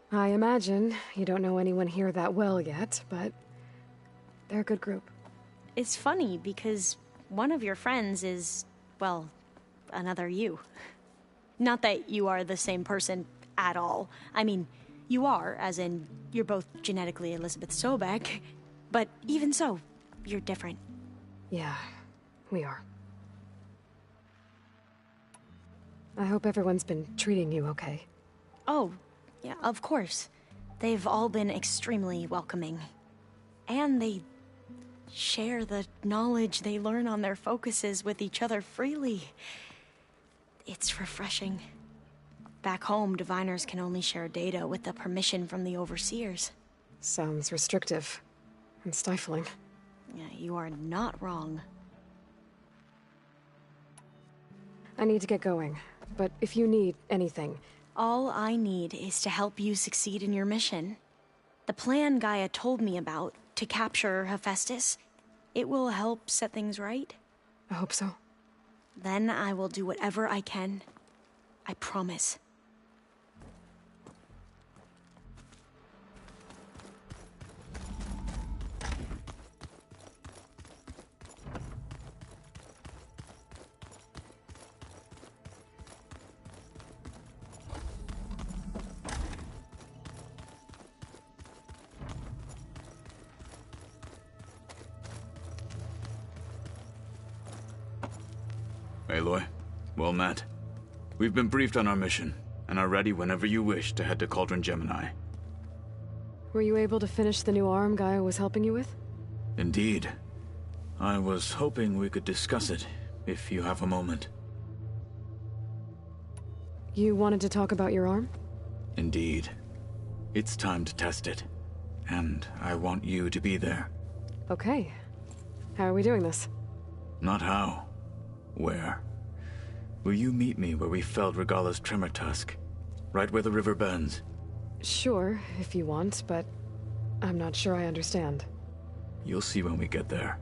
I imagine you don't know anyone here that well yet, but they're a good group. It's funny because one of your friends is, well, another you. Not that you are the same person at all. I mean, you are, as in, you're both genetically Elizabeth Sobek, but even so, you're different. Yeah, we are. I hope everyone's been treating you okay. Oh, yeah, of course. They've all been extremely welcoming. And they share the knowledge they learn on their focuses with each other freely. It's refreshing. Back home, Diviners can only share data with the permission from the Overseers. Sounds restrictive and stifling. Yeah, you are not wrong. I need to get going, but if you need anything... All I need is to help you succeed in your mission. The plan Gaia told me about, to capture Hephaestus, it will help set things right. I hope so. Then I will do whatever I can. I promise. Aloy, well met. We've been briefed on our mission, and are ready whenever you wish to head to Cauldron Gemini. Were you able to finish the new arm Gaia was helping you with? Indeed. I was hoping we could discuss it, if you have a moment. You wanted to talk about your arm? Indeed. It's time to test it, and I want you to be there. Okay. How are we doing this? Not how. Where? Will you meet me where we felled Regala's tremor tusk? Right where the river bends? Sure, if you want, but I'm not sure I understand. You'll see when we get there.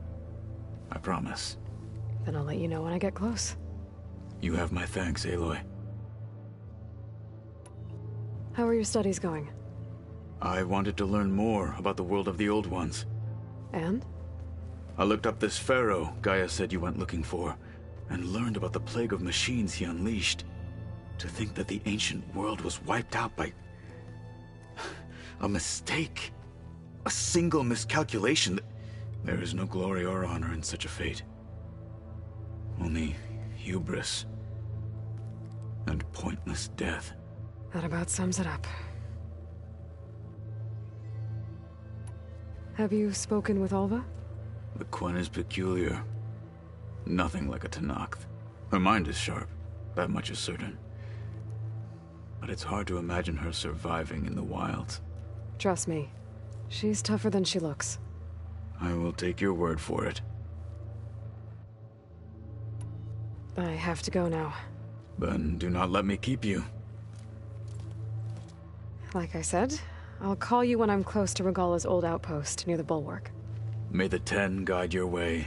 I promise. Then I'll let you know when I get close. You have my thanks, Aloy. How are your studies going? I wanted to learn more about the world of the Old Ones. And? I looked up this pharaoh Gaia said you went looking for, and learned about the plague of machines he unleashed. To think that the ancient world was wiped out by a mistake. A single miscalculation. There is no glory or honor in such a fate. Only hubris and pointless death. That about sums it up. Have you spoken with Alva? The Quen is peculiar. Nothing like a Tenakth. Her mind is sharp, that much is certain. But it's hard to imagine her surviving in the wilds. Trust me, she's tougher than she looks. I will take your word for it. I have to go now. Then do not let me keep you. Like I said, I'll call you when I'm close to Regalla's old outpost near the bulwark. May the Ten guide your way.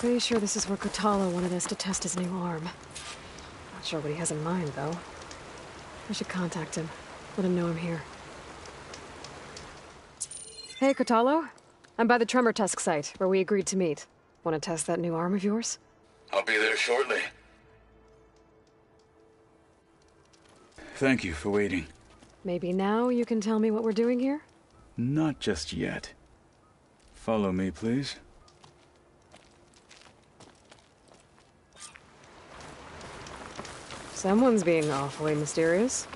Pretty sure this is where Kotalo wanted us to test his new arm. Not sure what he has in mind, though. I should contact him. Let him know I'm here. Hey, Kotalo. I'm by the Tremor Tusk site, where we agreed to meet. Want to test that new arm of yours? I'll be there shortly. Thank you for waiting. Maybe now you can tell me what we're doing here? Not just yet. Follow me, please. Someone's being awfully mysterious.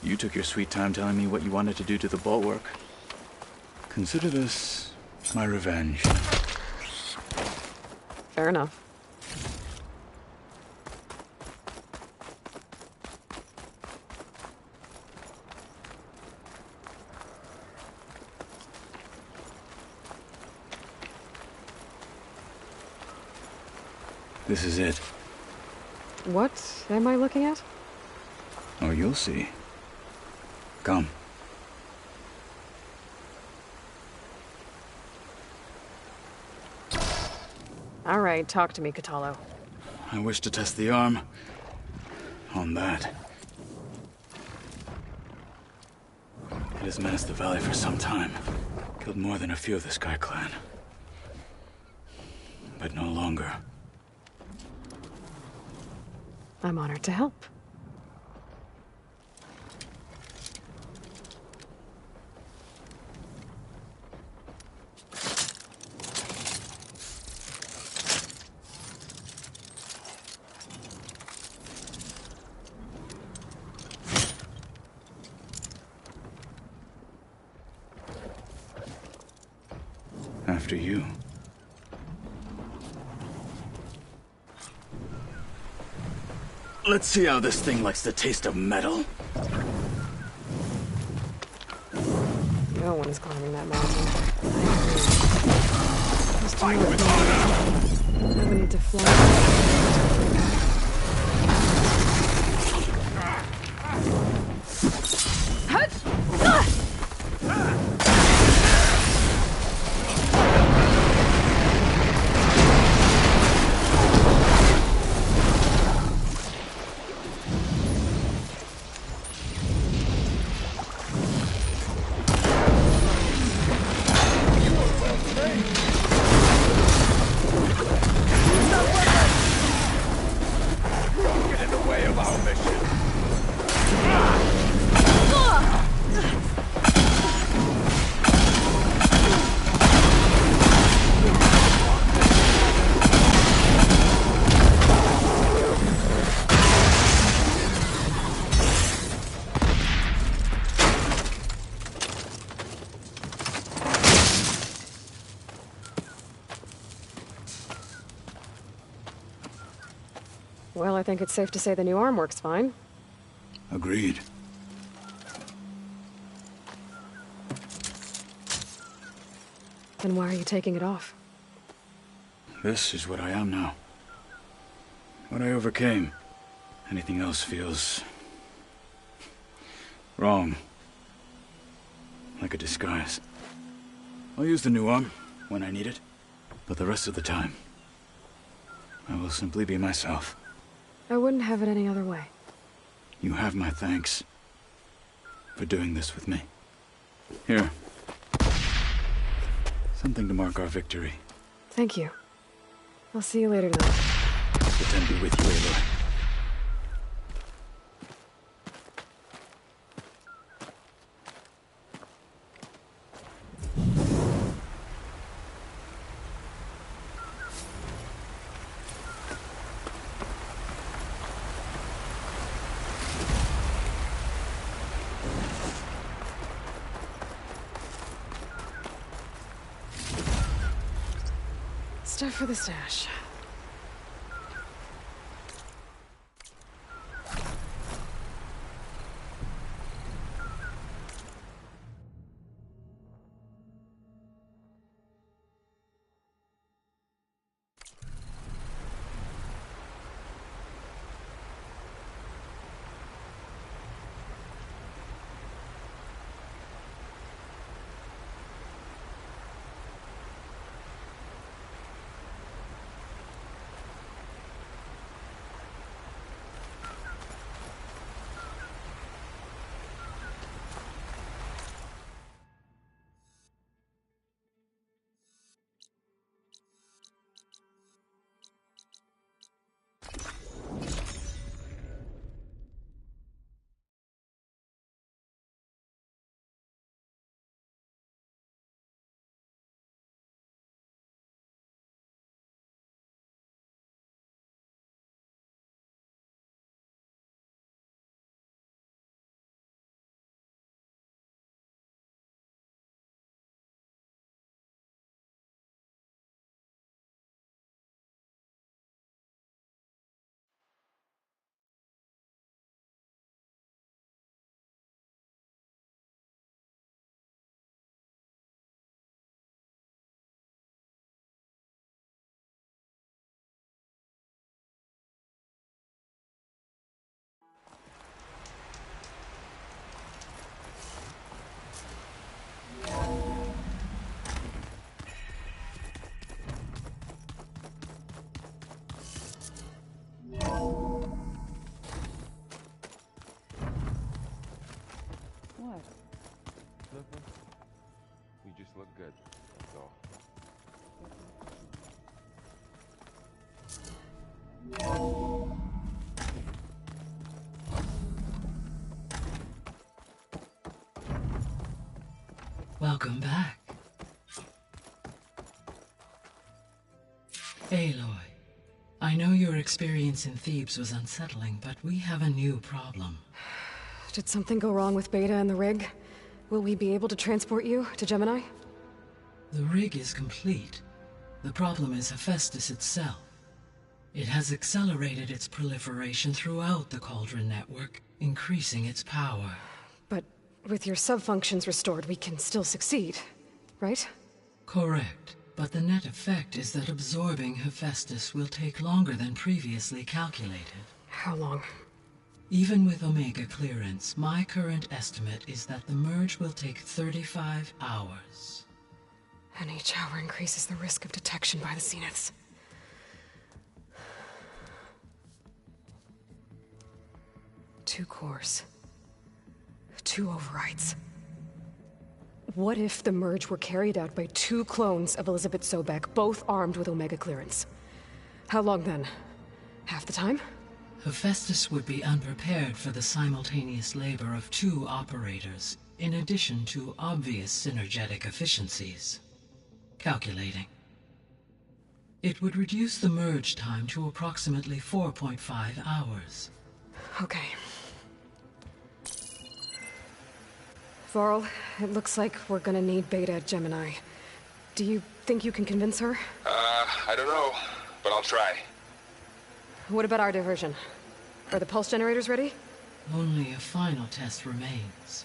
You took your sweet time telling me what you wanted to do to the bulwark. Consider this my revenge. Fair enough. This is it. What am I looking at? Oh, you'll see. Come. All right, talk to me, Katalo. I wish to test the arm on that. It has menaced the valley for some time. Killed more than a few of the Sky Clan. But no longer. I'm honored to help. After you. Let's see how this thing likes the taste of metal. No one's climbing that mountain. Fight with honor! No need to fly. Well, I think it's safe to say the new arm works fine. Agreed. Then why are you taking it off? This is what I am now. What I overcame. Anything else feels wrong. Like a disguise. I'll use the new arm when I need it, but the rest of the time, I will simply be myself. I wouldn't have it any other way. You have my thanks for doing this with me. Here. Something to mark our victory. Thank you. I'll see you later tonight. Pretend to be with you, Aloy. Stuff for the stash. Welcome back. Aloy, I know your experience in Thebes was unsettling, but we have a new problem. Did something go wrong with Beta and the rig? Will we be able to transport you to Gemini? The rig is complete. The problem is Hephaestus itself. It has accelerated its proliferation throughout the Cauldron network, increasing its power. But with your sub-functions restored, we can still succeed, right? Correct. But the net effect is that absorbing Hephaestus will take longer than previously calculated. How long? Even with Omega clearance, my current estimate is that the merge will take 35 hours. And each hour increases the risk of detection by the Zeniths. Two cores. Two overrides. What if the merge were carried out by two clones of Elizabeth Sobek, both armed with Omega clearance? How long then? Half the time? Hephaestus would be unprepared for the simultaneous labor of two operators, in addition to obvious synergetic efficiencies. Calculating. It would reduce the merge time to approximately 4.5 hours. Okay. Varl, it looks like we're gonna need Beta at Gemini. Do you think you can convince her? I don't know, but I'll try. What about our diversion? Are the pulse generators ready? Only a final test remains.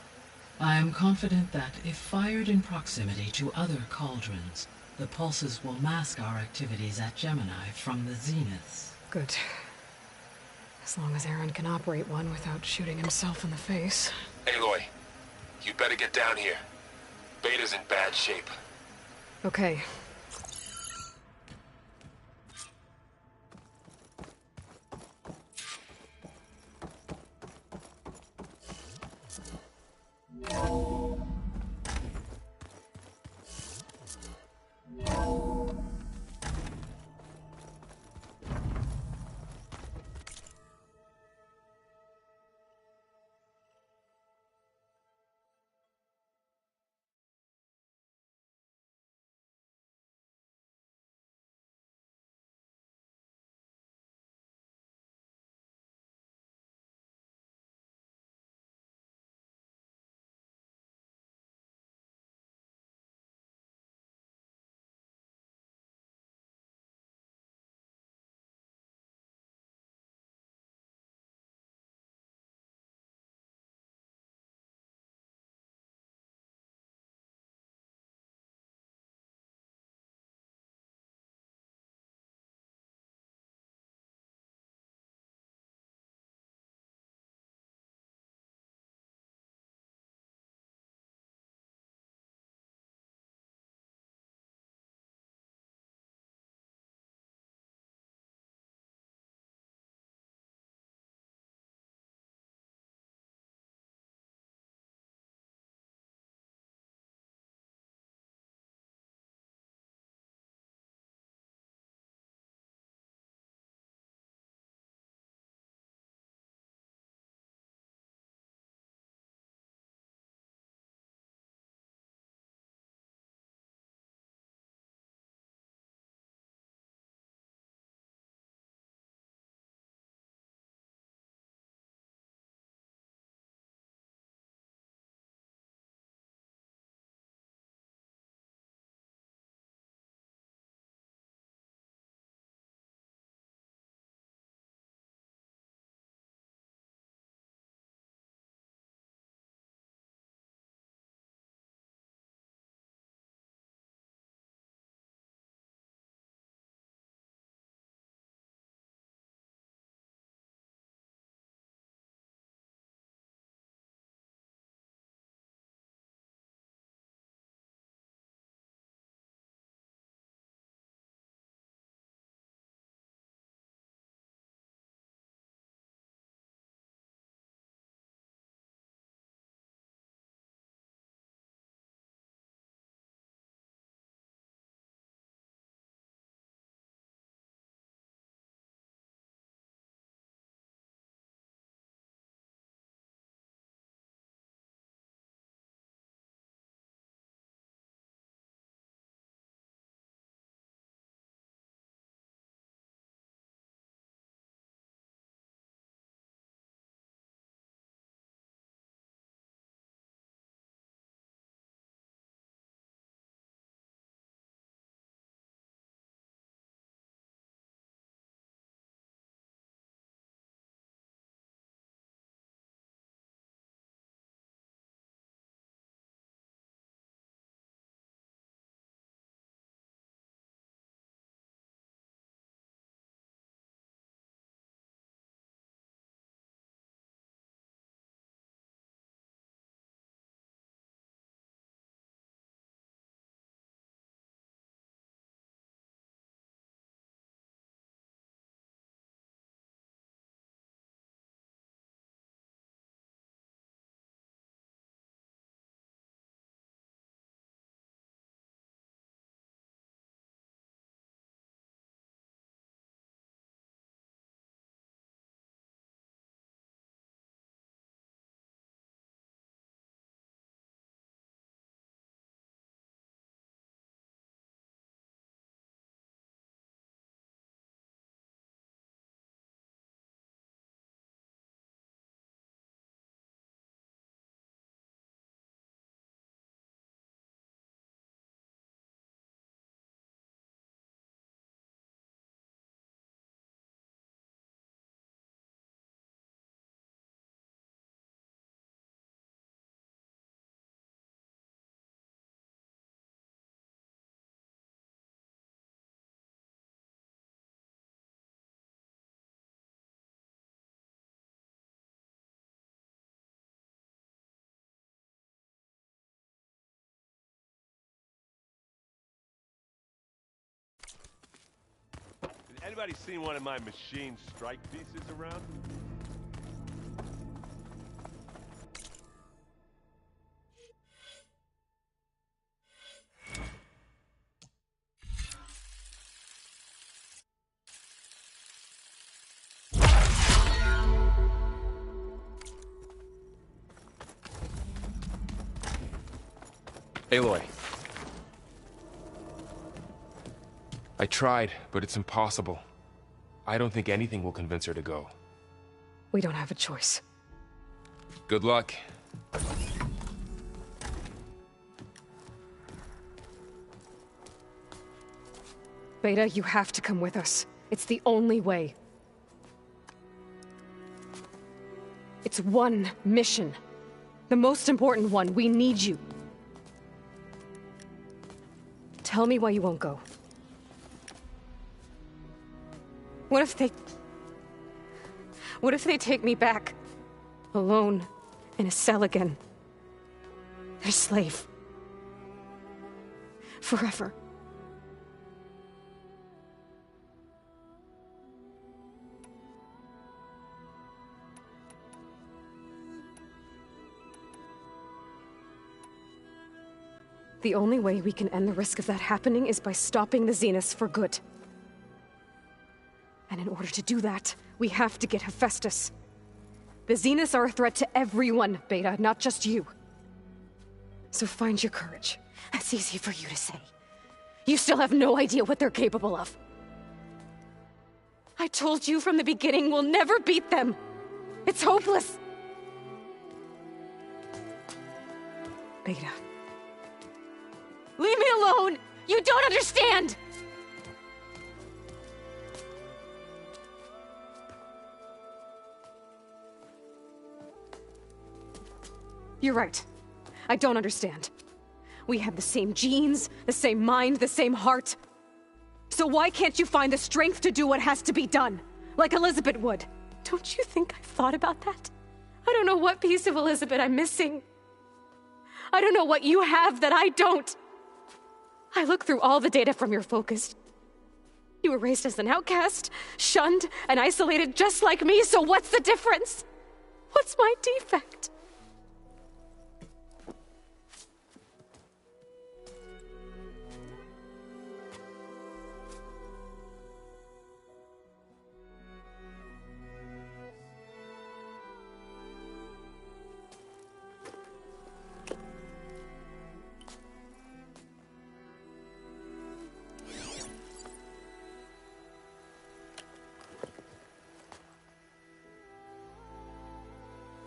I am confident that if fired in proximity to other cauldrons, the pulses will mask our activities at Gemini from the Zeniths. Good. As long as Aaron can operate one without shooting himself in the face. Aloy, you better get down here. Beta's in bad shape. Okay. Anybody seen one of my machine strike pieces around? Aloy. I tried, but it's impossible. I don't think anything will convince her to go. We don't have a choice. Good luck. Beta, you have to come with us. It's the only way. It's one mission. The most important one. We need you. Tell me why you won't go. What if they take me back? Alone, in a cell again. Their slave. Forever. The only way we can end the risk of that happening is by stopping the Zeniths for good. And in order to do that, we have to get Hephaestus. The Zeniths are a threat to everyone, Beta, not just you. So find your courage. That's easy for you to say. You still have no idea what they're capable of. I told you from the beginning, we'll never beat them. It's hopeless. Beta. Leave me alone! You don't understand! You're right. I don't understand. We have the same genes, the same mind, the same heart. So why can't you find the strength to do what has to be done? Like Elizabeth would. Don't you think I've thought about that? I don't know what piece of Elizabeth I'm missing. I don't know what you have that I don't. I look through all the data from your focus. You were raised as an outcast, shunned, and isolated just like me, so what's the difference? What's my defect?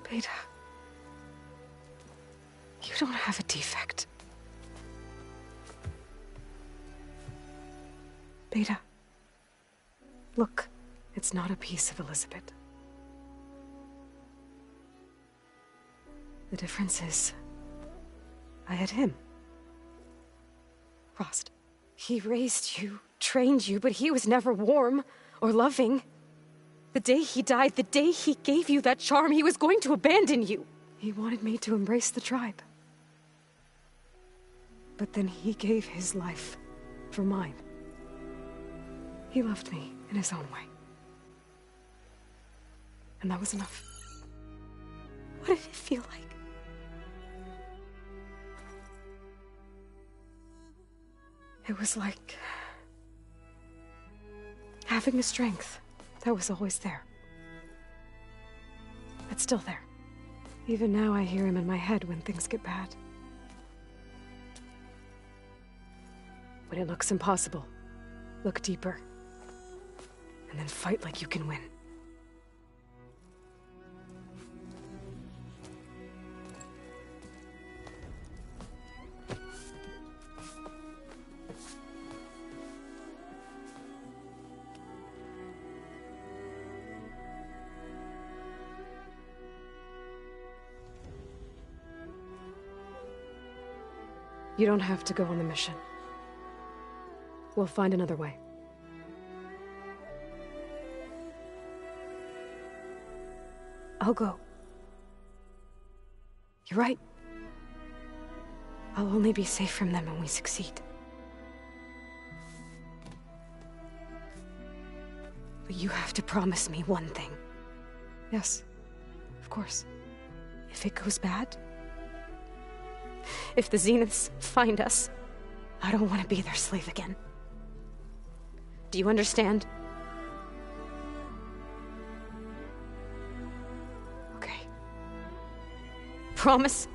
Beta, you don't have a defect. Beta, look, it's not a piece of Elizabeth. The difference is, I had him. Frost. He raised you, trained you, but he was never warm or loving. The day he died, the day he gave you that charm, he was going to abandon you. He wanted me to embrace the tribe. But then he gave his life for mine. He loved me in his own way. And that was enough. What did it feel like? It was like having a strength that was always there. It's still there. Even now I hear him in my head when things get bad. When it looks impossible, look deeper. And then fight like you can win. You don't have to go on the mission. We'll find another way. I'll go. You're right. I'll only be safe from them when we succeed. But you have to promise me one thing. Yes, of course. If it goes bad, if the Zeniths find us, I don't want to be their slave again. Do you understand? Okay. Promise?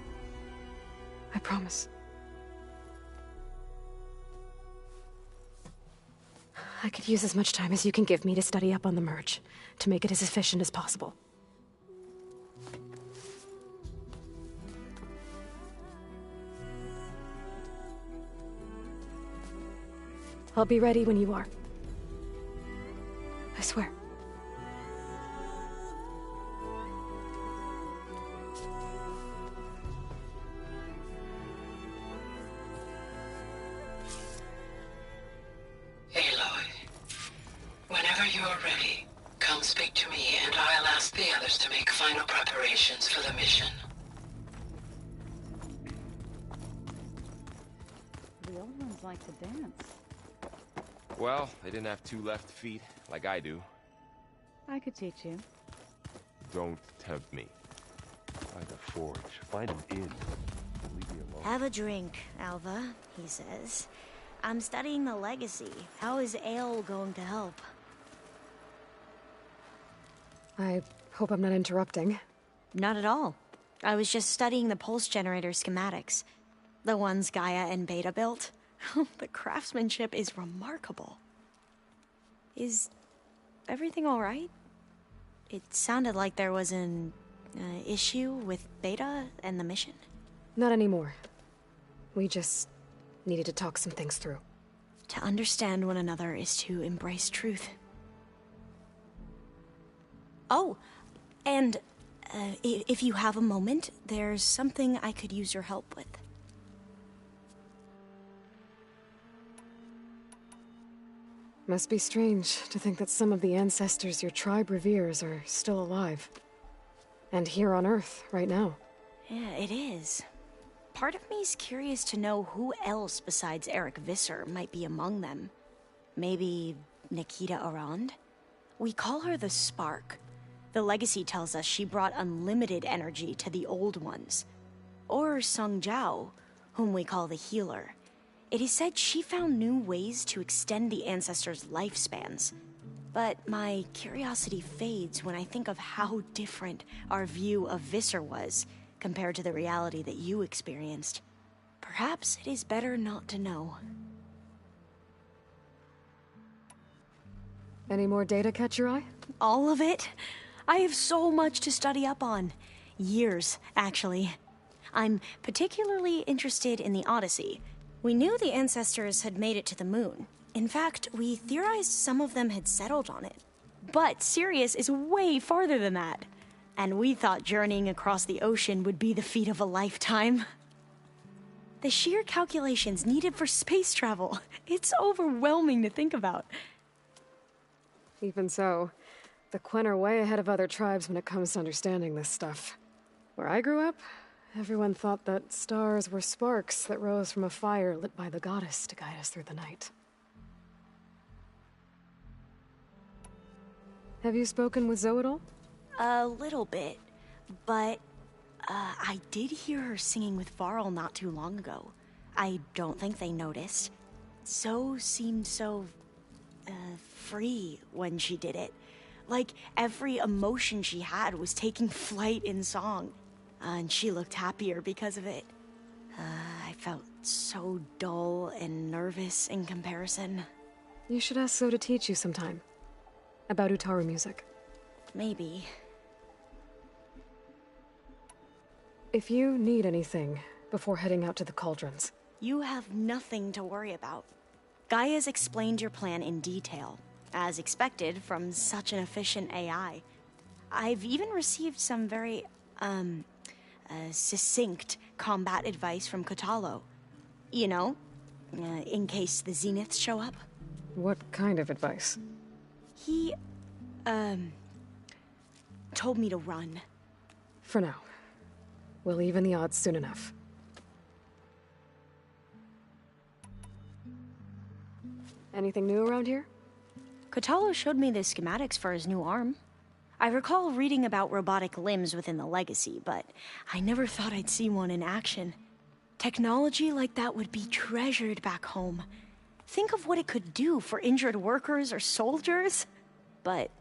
I promise. I could use as much time as you can give me to study up on the merge, to make it as efficient as possible. I'll be ready when you are. I swear. Aloy, whenever you are ready, come speak to me and I'll ask the others to make final preparations for the mission. The old ones like to dance. Well, they didn't have two left feet, like I do. I could teach you. Don't tempt me. By the forge. Find an inn. Leave me alone. Have a drink, Alva, he says. I'm studying the legacy. How is ale going to help? I hope I'm not interrupting. Not at all. I was just studying the pulse generator schematics. The ones Gaia and Beta built. The craftsmanship is remarkable. Is everything all right? It sounded like there was an issue with Beta and the mission. Not anymore. We just needed to talk some things through. To understand one another is to embrace truth. Oh, and if you have a moment, there's something I could use your help with. Must be strange to think that some of the ancestors your tribe reveres are still alive. And here on Earth, right now. Yeah, it is. Part of me's curious to know who else besides Eric Visser might be among them. Maybe Nikita Arand? We call her the Spark. The legacy tells us she brought unlimited energy to the old ones. Or Sung Jiao, whom we call the Healer. It is said she found new ways to extend the ancestors' lifespans. But my curiosity fades when I think of how different our view of Visser was compared to the reality that you experienced. Perhaps it is better not to know. Any more data catch your eye? All of it? I have so much to study up on. Years, actually. I'm particularly interested in the Odyssey. We knew the ancestors had made it to the moon. In fact, we theorized some of them had settled on it. But Sirius is way farther than that. And we thought journeying across the ocean would be the feat of a lifetime. The sheer calculations needed for space travel, it's overwhelming to think about. Even so, the Quen are way ahead of other tribes when it comes to understanding this stuff. Where I grew up, everyone thought that stars were sparks that rose from a fire lit by the goddess to guide us through the night. Have you spoken with Zoe at all? A little bit, but I did hear her singing with Varl not too long ago. I don't think they noticed. Zoe seemed so free when she did it. Like every emotion she had was taking flight in song. And she looked happier because of it. I felt so dull and nervous in comparison. You should ask Zoe to teach you sometime. About Utaru music. Maybe. If you need anything before heading out to the cauldrons. You have nothing to worry about. Gaia's explained your plan in detail, as expected from such an efficient AI. I've even received some very, succinct combat advice from Kotalo. You know, in case the Zeniths show up. What kind of advice? He, told me to run. For now. We'll even the odds soon enough. Anything new around here? Kotalo showed me the schematics for his new arm. I recall reading about robotic limbs within the Legacy, but I never thought I'd see one in action. Technology like that would be treasured back home. Think of what it could do for injured workers or soldiers. But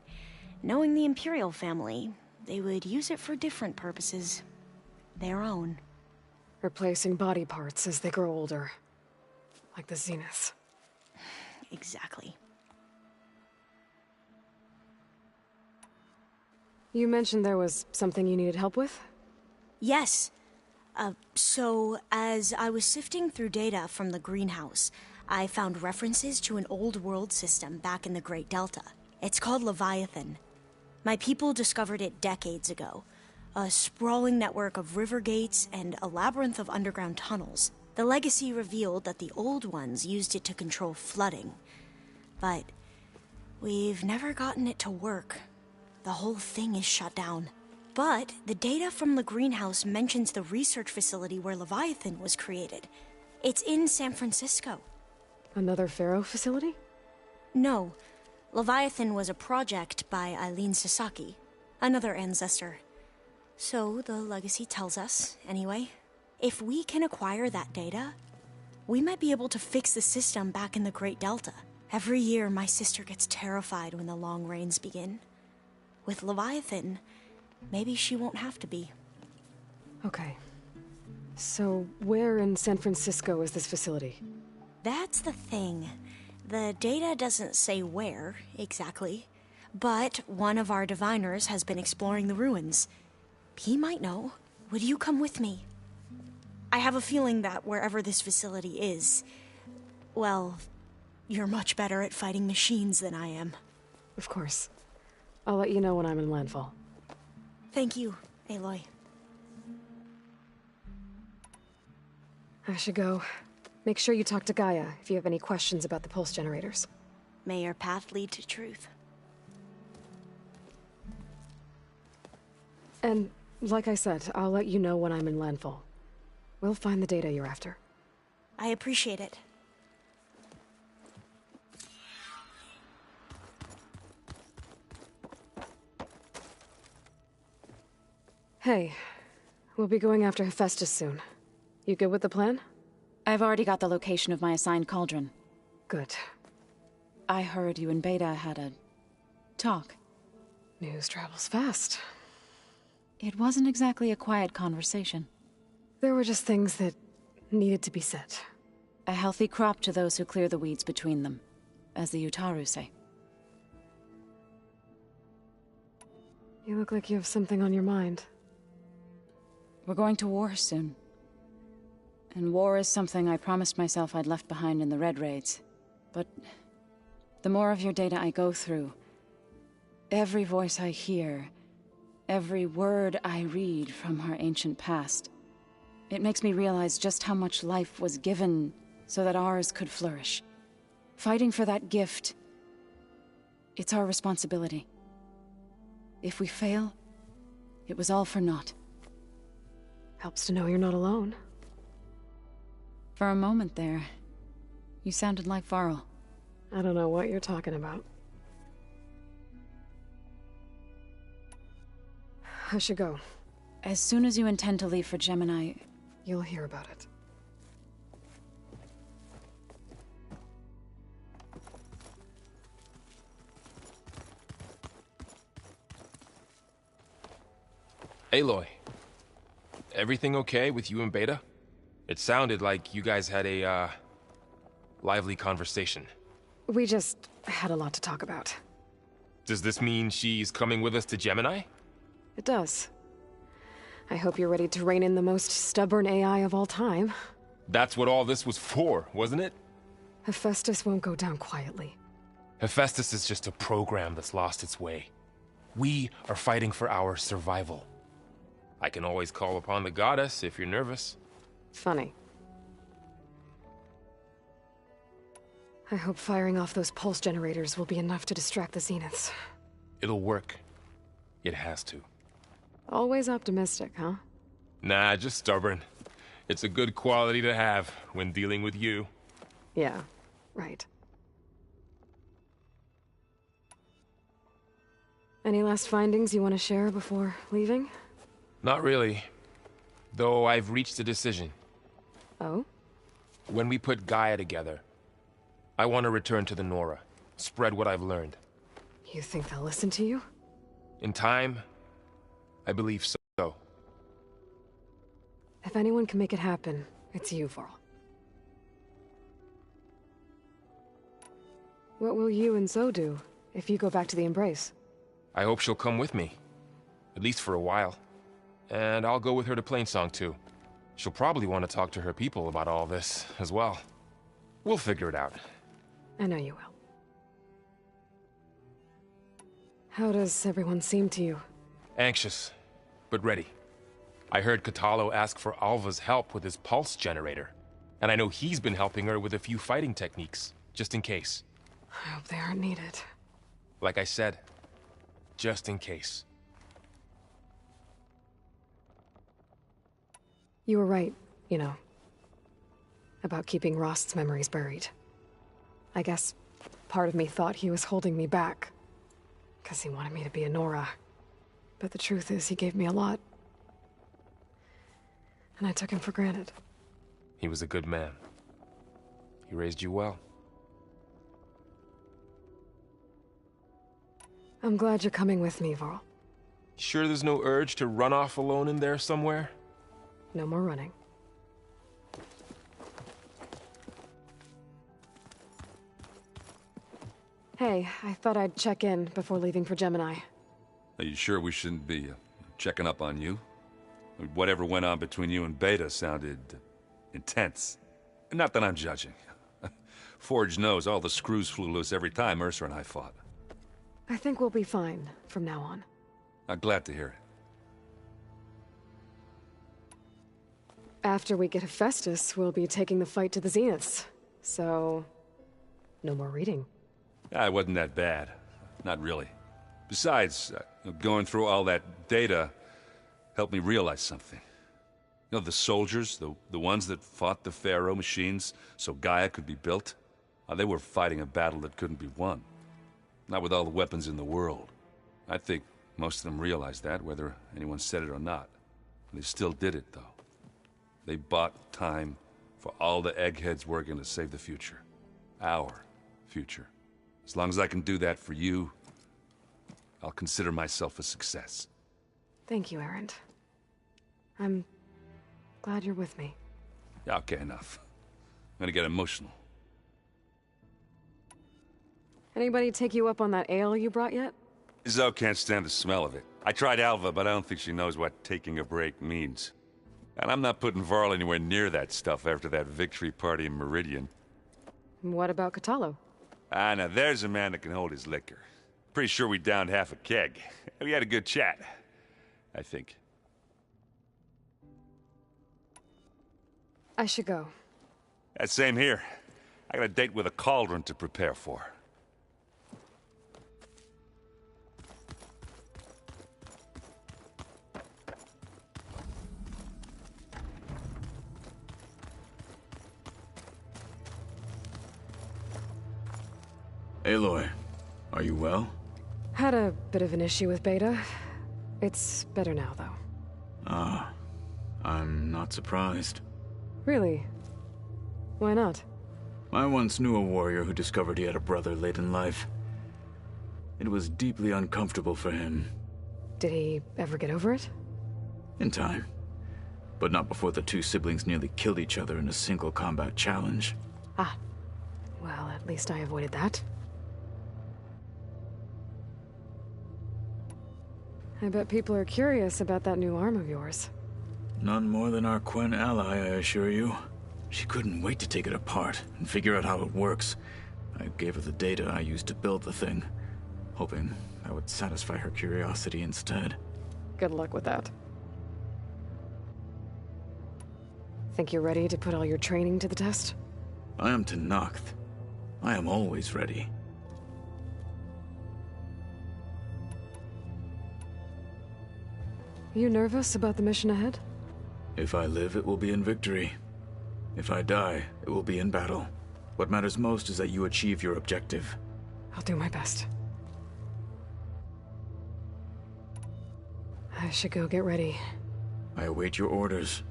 knowing the Imperial family, they would use it for different purposes. Their own. Replacing body parts as they grow older. Like the Zeniths. Exactly. You mentioned there was something you needed help with? Yes. So, as I was sifting through data from the greenhouse, I found references to an old world system back in the Great Delta. It's called Leviathan. My people discovered it decades ago. A sprawling network of river gates and a labyrinth of underground tunnels. The Legacy revealed that the old ones used it to control flooding. But we've never gotten it to work. The whole thing is shut down. But the data from the greenhouse mentions the research facility where Leviathan was created. It's in San Francisco. Another Pharaoh facility? No. Leviathan was a project by Eileen Sasaki, another ancestor. So the Legacy tells us, anyway, if we can acquire that data, we might be able to fix the system back in the Great Delta. Every year, my sister gets terrified when the long rains begin. With Leviathan, maybe she won't have to be. Okay. So, where in San Francisco is this facility? That's the thing. The data doesn't say where, exactly. But one of our diviners has been exploring the ruins. He might know. Would you come with me? I have a feeling that wherever this facility is, well, you're much better at fighting machines than I am. Of course. I'll let you know when I'm in landfall. Thank you, Aloy. I should go. Make sure you talk to Gaia if you have any questions about the pulse generators. May your path lead to truth. And, like I said, I'll let you know when I'm in landfall. We'll find the data you're after. I appreciate it. Hey, we'll be going after Hephaestus soon. You good with the plan? I've already got the location of my assigned cauldron. Good. I heard you and Beta had a talk. News travels fast. It wasn't exactly a quiet conversation. There were just things that needed to be said. A healthy crop to those who clear the weeds between them, as the Utaru say. You look like you have something on your mind. We're going to war soon. And war is something I promised myself I'd left behind in the Red Raids. But the more of your data I go through, every voice I hear, every word I read from our ancient past, it makes me realize just how much life was given so that ours could flourish. Fighting for that gift, it's our responsibility. If we fail, it was all for naught. Helps to know you're not alone. For a moment there, you sounded like Varl. I don't know what you're talking about. I should go. As soon as you intend to leave for Gemini, you'll hear about it. Aloy, everything okay with you and Beta? It sounded like you guys had a, lively conversation. We just had a lot to talk about. Does this mean she's coming with us to Gemini? It does. I hope you're ready to rein in the most stubborn AI of all time. That's what all this was for, wasn't it? Hephaestus won't go down quietly. Hephaestus is just a program that's lost its way. We are fighting for our survival. I can always call upon the goddess if you're nervous. Funny. I hope firing off those pulse generators will be enough to distract the Zeniths. It'll work. It has to. Always optimistic, huh? Nah, just stubborn. It's a good quality to have when dealing with you. Yeah, right. Any last findings you want to share before leaving? Not really. Though I've reached a decision. Oh? When we put Gaia together, I want to return to the Nora. Spread what I've learned. You think they'll listen to you? In time, I believe so. If anyone can make it happen, it's you, Varl. What will you and Zoe do if you go back to the Embrace? I hope she'll come with me. At least for a while. And I'll go with her to Plainsong too. She'll probably want to talk to her people about all this as well. We'll figure it out. I know you will. How does everyone seem to you? Anxious, but ready. I heard Katalo ask for Alva's help with his pulse generator. And I know he's been helping her with a few fighting techniques, just in case. I hope they aren't needed. Like I said, just in case. You were right, you know. About keeping Rost's memories buried. I guess part of me thought he was holding me back. 'Cause he wanted me to be a Nora. But the truth is, he gave me a lot. And I took him for granted. He was a good man. He raised you well. I'm glad you're coming with me, Varl. Sure there's no urge to run off alone in there somewhere? No more running. Hey, I thought I'd check in before leaving for Gemini. Are you sure we shouldn't be checking up on you? Whatever went on between you and Beta sounded intense. Not that I'm judging. Forge knows all the screws flew loose every time Ursa and I fought. I think we'll be fine from now on. I'm glad to hear it. After we get Hephaestus, we'll be taking the fight to the Zeniths. So, no more reading. It wasn't that bad. Not really. Besides, going through all that data helped me realize something. You know, the soldiers, the ones that fought the Pharaoh machines so Gaia could be built, they were fighting a battle that couldn't be won. Not with all the weapons in the world. I think most of them realized that, whether anyone said it or not. They still did it, though. They bought time for all the eggheads working to save the future. Our future. As long as I can do that for you, I'll consider myself a success. Thank you, Erend. I'm glad you're with me. Yeah, okay, enough. I'm gonna get emotional. Anybody take you up on that ale you brought yet? Zoe can't stand the smell of it. I tried Alva, but I don't think she knows what taking a break means. And I'm not putting Varl anywhere near that stuff after that victory party in Meridian. What about Katalo? Now there's a man that can hold his liquor. Pretty sure we downed half a keg. We had a good chat, I think. I should go. Same here. I got a date with a cauldron to prepare for. Aloy, are you well? Had a bit of an issue with Beta. It's better now, though. Ah, I'm not surprised. Really? Why not? I once knew a warrior who discovered he had a brother late in life. It was deeply uncomfortable for him. Did he ever get over it? In time. But not before the two siblings nearly killed each other in a single combat challenge. Ah. Well, at least I avoided that. I bet people are curious about that new arm of yours. None more than our Quen ally, I assure you. She couldn't wait to take it apart and figure out how it works. I gave her the data I used to build the thing, hoping I would satisfy her curiosity instead. Good luck with that. Think you're ready to put all your training to the test? I am Tenakth. I am always ready. You nervous about the mission ahead? If I live, it will be in victory. If I die, it will be in battle. What matters most is that you achieve your objective. I'll do my best. I should go get ready. I await your orders.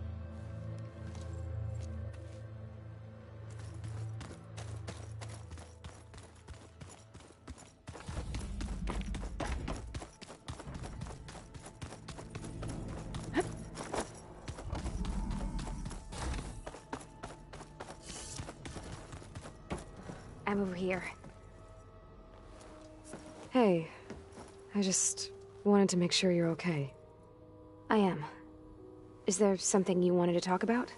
I'm over here. Hey, I just wanted to make sure you're okay. I am. Is there something you wanted to talk about?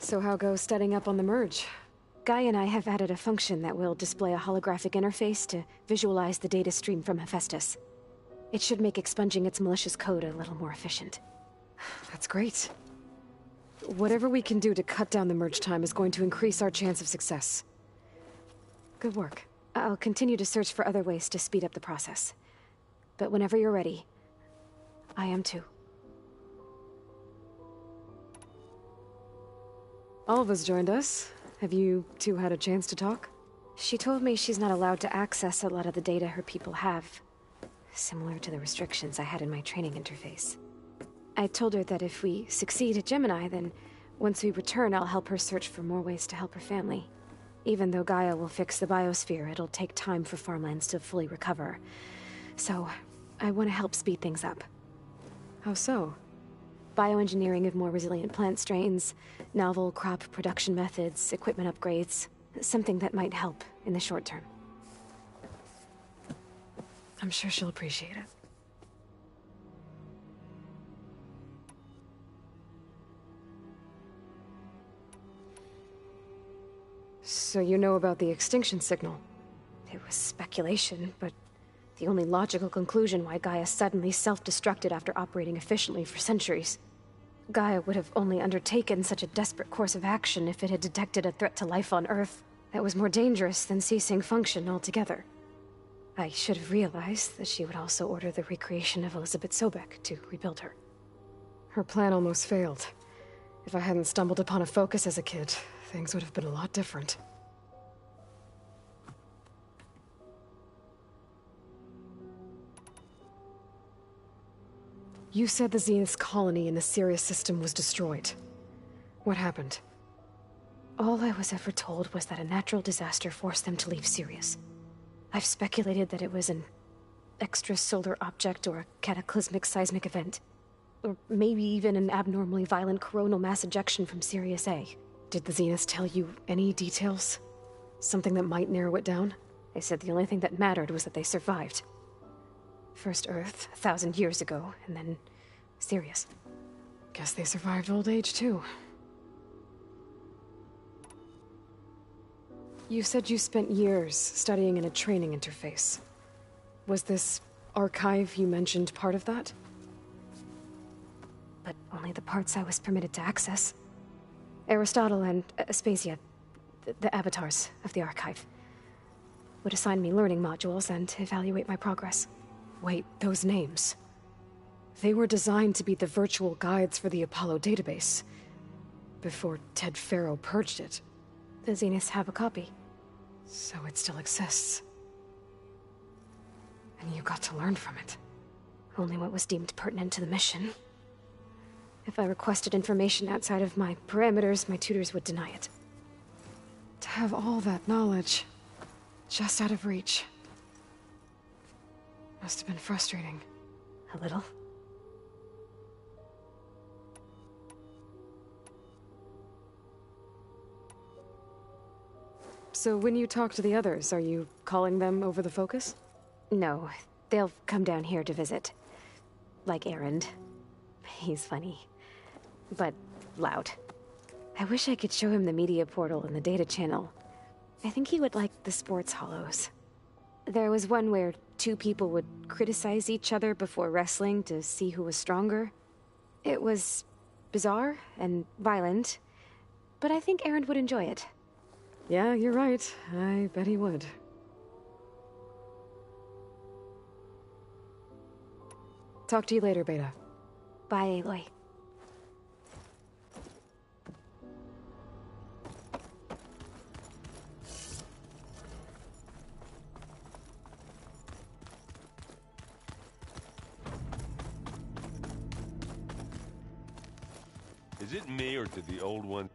So how goes studying up on the merge? Guy and I have added a function that will display a holographic interface to visualize the data stream from Hephaestus. It should make expunging its malicious code a little more efficient. That's great. Whatever we can do to cut down the merge time is going to increase our chance of success. Good work. I'll continue to search for other ways to speed up the process. But whenever you're ready, I am too. Alva's joined us. Have you two had a chance to talk? She told me she's not allowed to access a lot of the data her people have. Similar to the restrictions I had in my training interface. I told her that if we succeed at Gemini, then once we return, I'll help her search for more ways to help her family. Even though Gaia will fix the biosphere, it'll take time for farmlands to fully recover. So, I want to help speed things up. How so? Bioengineering of more resilient plant strains, novel crop production methods, equipment upgrades. Something that might help in the short term. I'm sure she'll appreciate it. So you know about the extinction signal? It was speculation, but the only logical conclusion why Gaia suddenly self-destructed after operating efficiently for centuries. Gaia would have only undertaken such a desperate course of action if it had detected a threat to life on Earth that was more dangerous than ceasing function altogether. I should have realized that she would also order the recreation of Elizabeth Sobek to rebuild her. Her plan almost failed. If I hadn't stumbled upon a focus as a kid, things would have been a lot different. You said the Zenith's colony in the Sirius system was destroyed. What happened? All I was ever told was that a natural disaster forced them to leave Sirius. I've speculated that it was an extrasolar object or a cataclysmic seismic event. Or maybe even an abnormally violent coronal mass ejection from Sirius A. Did the Zeniths tell you any details? Something that might narrow it down? They said the only thing that mattered was that they survived. First Earth, 1,000 years ago, and then Sirius. Guess they survived old age, too. You said you spent years studying in a training interface. Was this archive you mentioned part of that? But only the parts I was permitted to access. Aristotle and Aspasia, the avatars of the archive, would assign me learning modules and evaluate my progress. Wait, those names. They were designed to be the virtual guides for the Apollo database, before Ted Faro purged it. The Zeniths have a copy. So it still exists. And you got to learn from it. Only what was deemed pertinent to the mission. If I requested information outside of my parameters, my tutors would deny it. To have all that knowledge, just out of reach. Must have been frustrating. A little. So when you talk to the others, are you calling them over the focus? No, they'll come down here to visit. Like Erend. He's funny. But loud. I wish I could show him the media portal and the data channel. I think he would like the sports hollows. There was one where two people would criticize each other before wrestling to see who was stronger. It was bizarre and violent, but I think Erend would enjoy it. Yeah, you're right. I bet he would. Talk to you later, Beta. Bye, Aloy. Is it me or did the old one...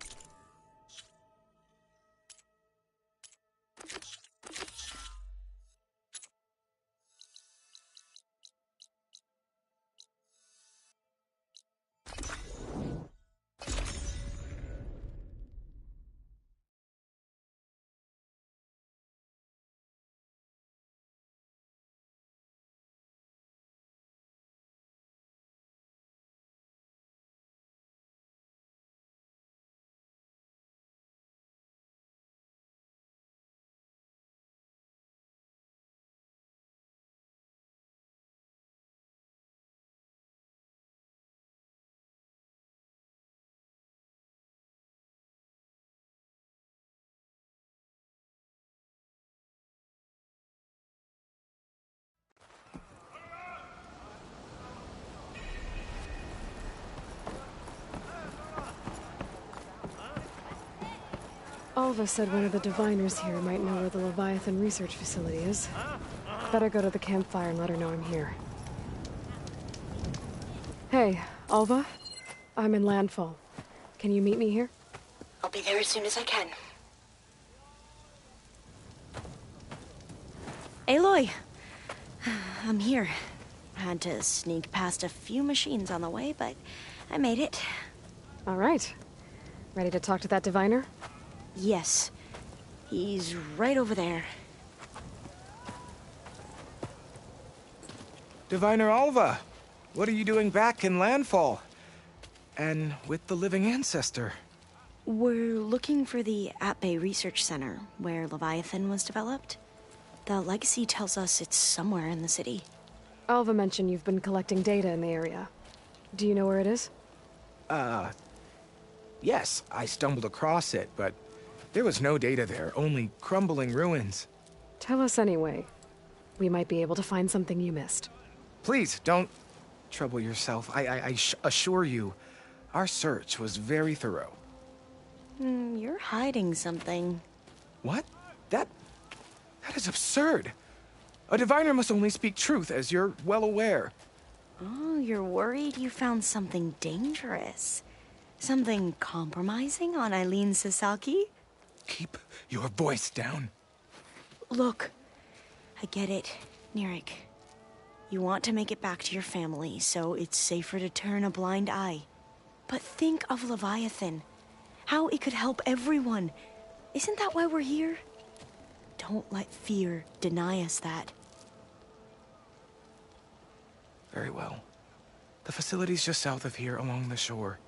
Alva said one of the diviners here might know where the Leviathan research facility is. Better go to the campfire and let her know I'm here. Hey, Alva? I'm in Landfall. Can you meet me here? I'll be there as soon as I can. Aloy! I'm here. Had to sneak past a few machines on the way, but I made it. All right. Ready to talk to that diviner? Yes. He's right over there. Diviner Alva, what are you doing back in Landfall? And with the living ancestor? We're looking for the At-Bay Research Center, where Leviathan was developed. The legacy tells us it's somewhere in the city. Alva mentioned you've been collecting data in the area. Do you know where it is? Yes, I stumbled across it, but there was no data there, only crumbling ruins. Tell us anyway. We might be able to find something you missed. Please, don't trouble yourself. I assure you, our search was very thorough. You're hiding something. What? That is absurd. A diviner must only speak truth, as you're well aware. Oh, you're worried you found something dangerous. Something compromising on Eileen Sasaki? Keep your voice down. Look, I get it, Nirik. You want to make it back to your family, so it's safer to turn a blind eye. But think of Leviathan. How it could help everyone. Isn't that why we're here? Don't let fear deny us that. Very well. The facility's just south of here, along the shore.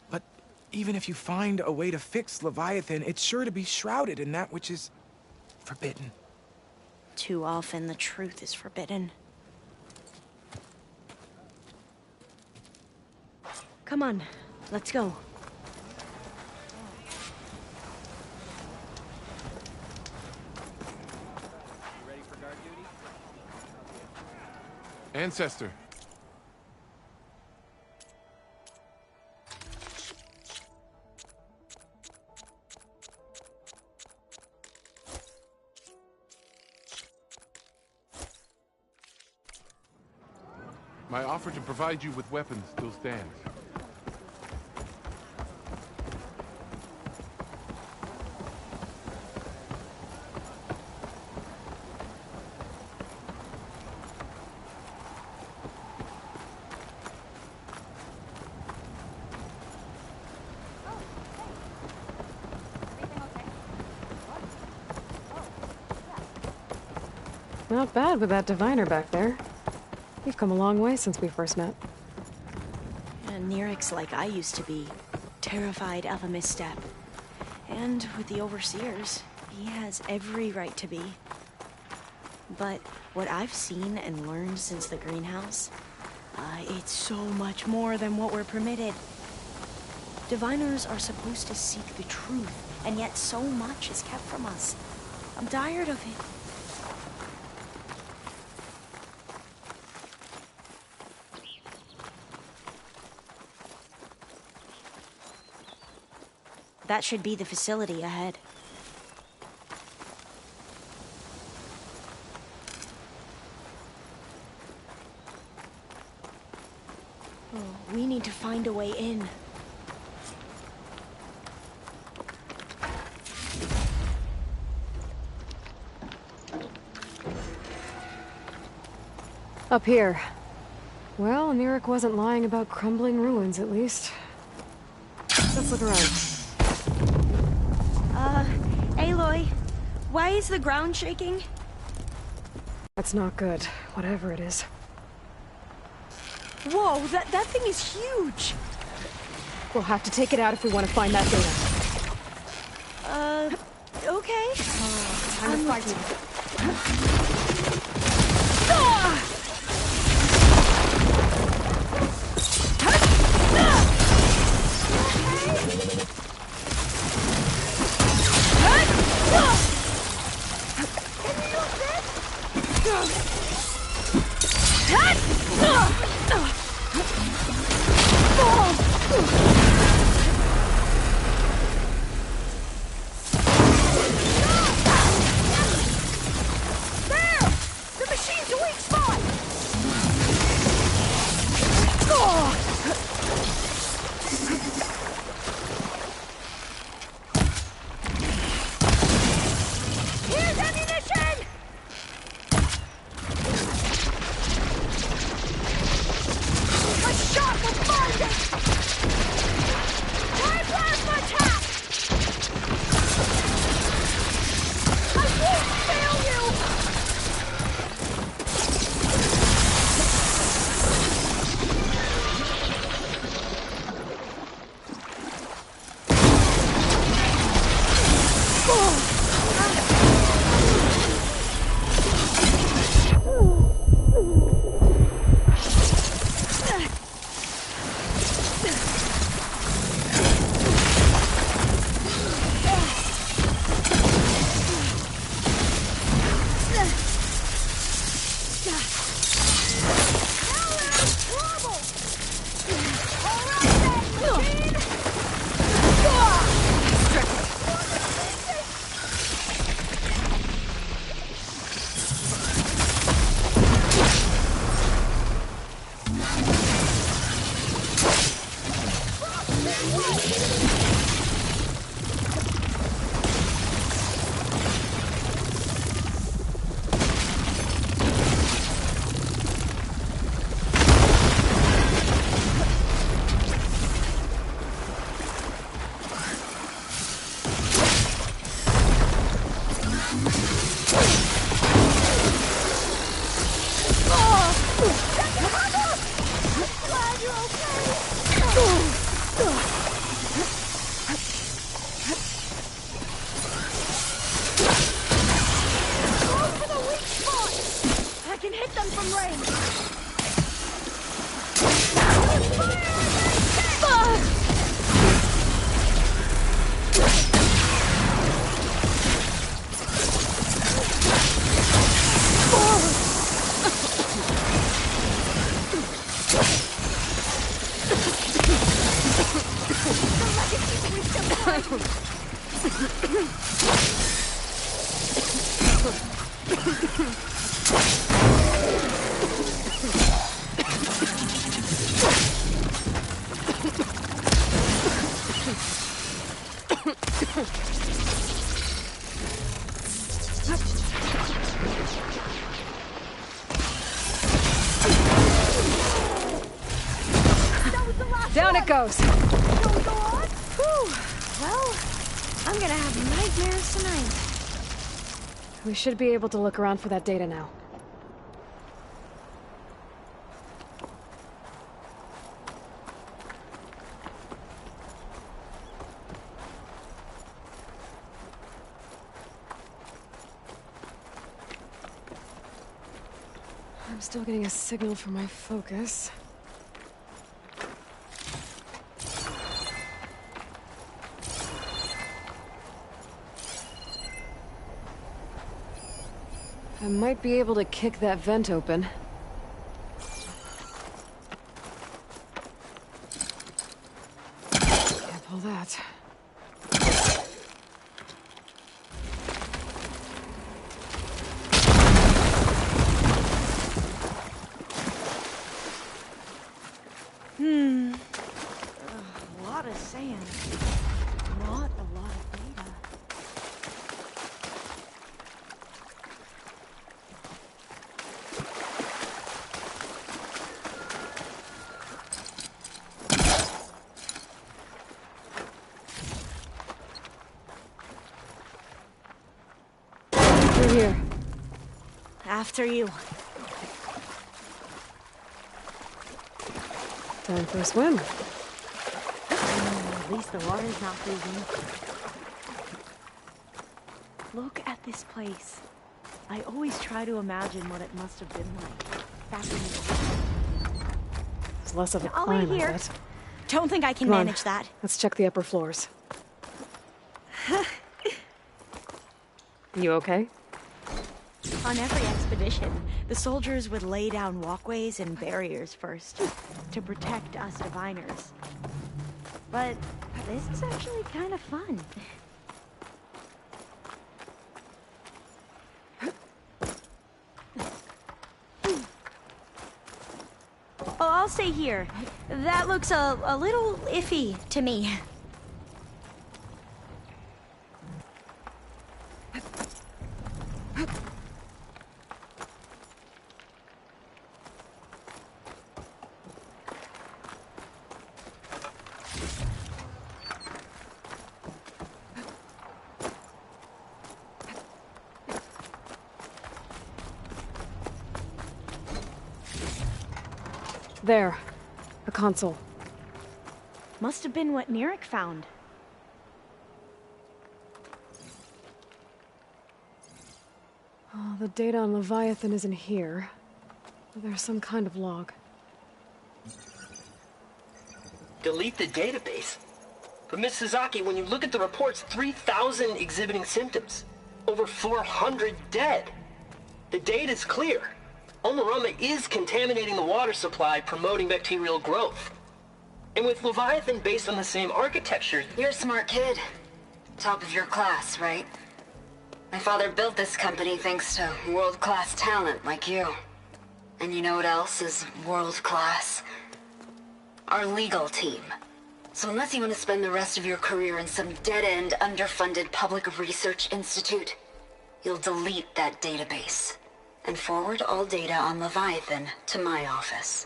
But even if you find a way to fix Leviathan, it's sure to be shrouded in that which is forbidden. Too often the truth is forbidden. Come on, let's go. Ancestor. My offer to provide you with weapons still stands. Not bad with that diviner back there. You've come a long way since we first met. And Nirik's like I used to be, terrified of a misstep. And with the Overseers, he has every right to be. But what I've seen and learned since the greenhouse, it's so much more than what we're permitted. Diviners are supposed to seek the truth, and yet so much is kept from us. I'm tired of it. That should be the facility ahead. Oh, we need to find a way in. Up here. Well, Mirik wasn't lying about crumbling ruins, at least. Let's look around. Aloy, why is the ground shaking? That's not good, whatever it is. Whoa, that thing is huge! We'll have to take it out if we want to find that data. Okay. I'm fighting. Down it goes. Whew. Well, I'm gonna have nightmares tonight. We should be able to look around for that data now. I'm still getting a signal from my focus. I might be able to kick that vent open. Can't pull that. A lot of sand. Not a lot of data. Through here. After you. Time for a swim. At least the water's not freezing. Look at this place. I always try to imagine what it must have been like back in the It's less of a I'll climb, lay I here. bet. Don't think I can Come on, manage that. Let's check the upper floors. You okay? On every expedition, the soldiers would lay down walkways and barriers first to protect us diviners. But this is actually kind of fun. Oh, I'll stay here. That looks a little iffy to me. There. A console. Must have been what Neric found. Oh, the data on Leviathan isn't here. There's some kind of log. Delete the database? But Miss Sasaki, when you look at the reports, 3,000 exhibiting symptoms. Over 400 dead. The data's clear. Omarama is contaminating the water supply, promoting bacterial growth. And with Leviathan based on the same architecture... You're a smart kid. Top of your class, right? My father built this company thanks to world-class talent like you. And you know what else is world-class? Our legal team. So unless you want to spend the rest of your career in some dead-end, underfunded public research institute, you'll delete that database and forward all data on Leviathan to my office.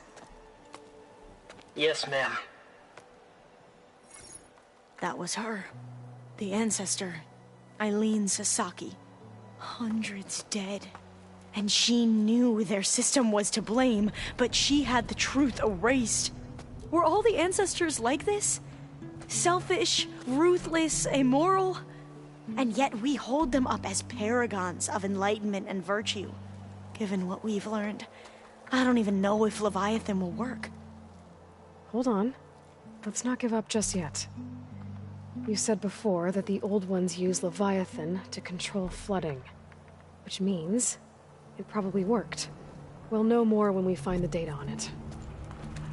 Yes, ma'am. That was her. The ancestor. Eileen Sasaki. Hundreds dead. And she knew their system was to blame, but she had the truth erased. Were all the ancestors like this? Selfish, ruthless, immoral? And yet we hold them up as paragons of enlightenment and virtue. Given what we've learned, I don't even know if Leviathan will work. Hold on. Let's not give up just yet. You said before that the old ones use Leviathan to control flooding. Which means it probably worked. We'll know more when we find the data on it.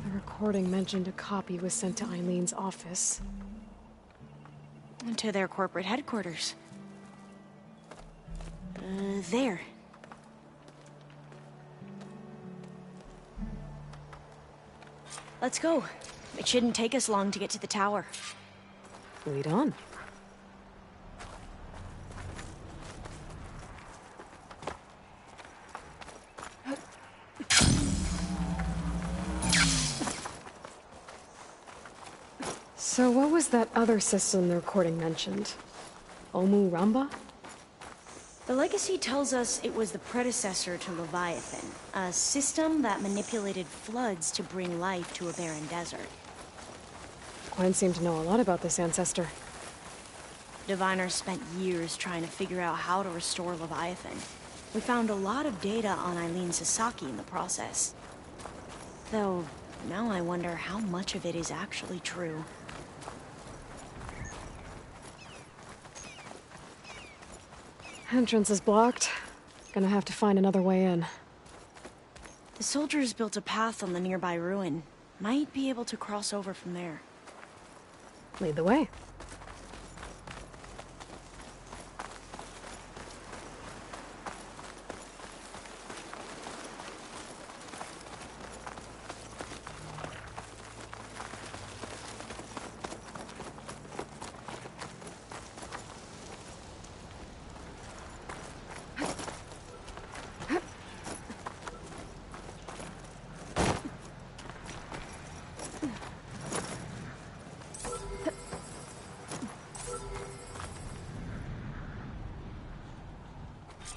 The recording mentioned a copy was sent to Eileen's office. To their corporate headquarters. There. Let's go. It shouldn't take us long to get to the tower. Lead on. So what was that other system the recording mentioned? Omu Ramba? The legacy tells us it was the predecessor to Leviathan, a system that manipulated floods to bring life to a barren desert. Gwen seemed to know a lot about this ancestor. Diviners spent years trying to figure out how to restore Leviathan. We found a lot of data on Eileen Sasaki in the process. Though, now I wonder how much of it is actually true. Entrance is blocked. Gonna have to find another way in. The soldiers built a path on the nearby ruin. Might be able to cross over from there. Lead the way.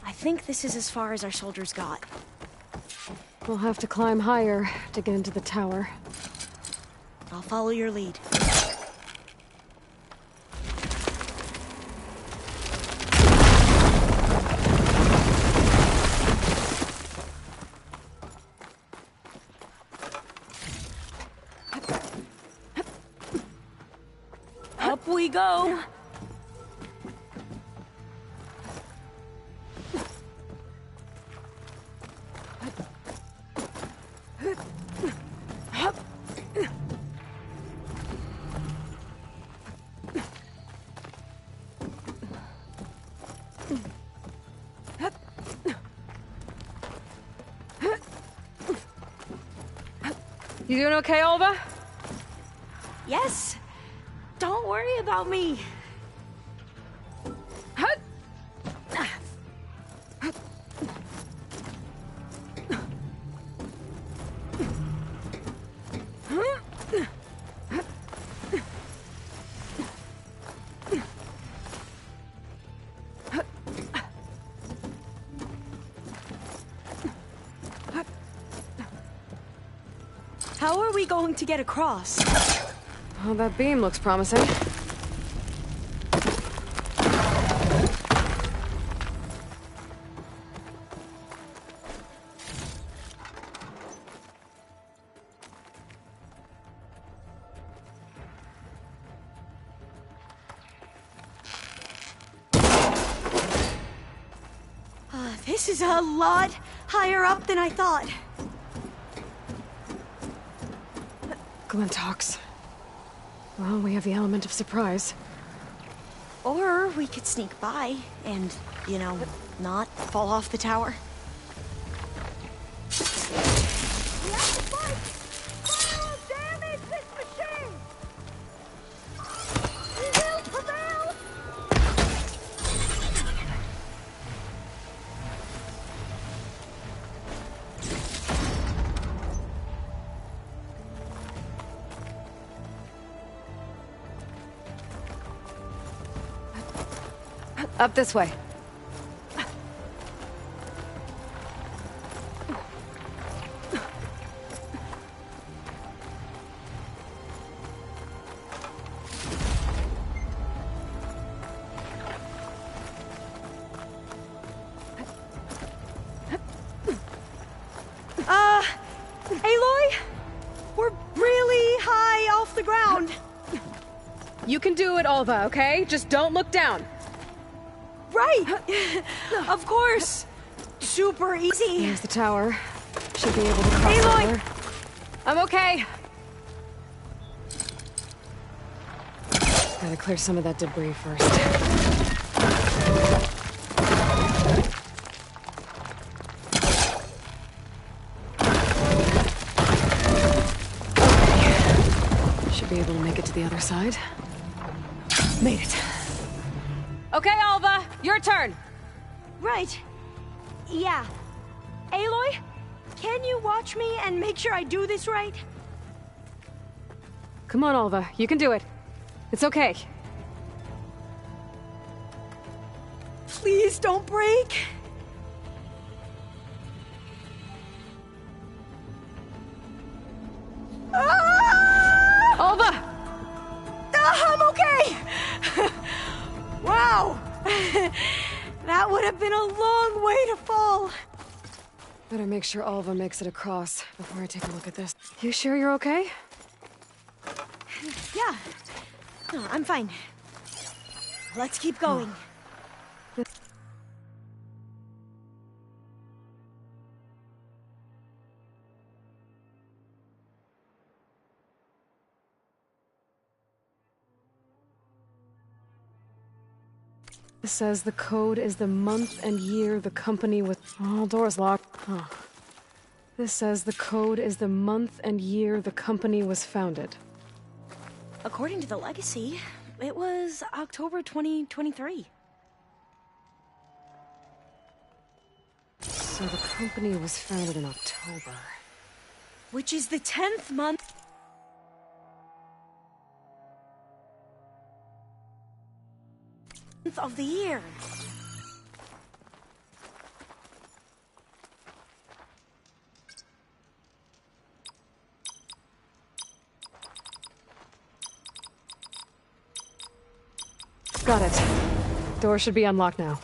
I think this is as far as our soldiers got. We'll have to climb higher to get into the tower. I'll follow your lead. Up we go! You doing okay, Alva? Yes! Don't worry about me! How are we going to get across? Oh, that beam looks promising. This is a lot higher up than I thought. Glintox. Well, we have the element of surprise. Or we could sneak by and, you know, not fall off the tower. We have to fight! Oh, damage this machine! We will prevail! Up this way. Aloy? We're really high off the ground. You can do it, Alva, okay? Just don't look down. Right! Of course! Super easy! There's the tower. Should be able to cross Aloy! over. I'm okay! Gotta clear some of that debris first. Should be able to make it to the other side. Made it. Okay, Alva, your turn. Right. Yeah. Aloy, can you watch me and make sure I do this right? Come on, Alva, you can do it. It's okay. Please don't break. Ah! Alva! I'm okay! Wow! That would have been a long way to fall. Better make sure Alva makes it across before I take a look at this. You sure you're okay? Yeah. No, I'm fine. Let's keep going. It says the code is the month and year the company was... Oh, door's locked. Oh. This says the code is the month and year the company was founded. According to the legacy, it was October 2023. So the company was founded in October. Which is the 10th month of the year. Got it. Door should be unlocked now.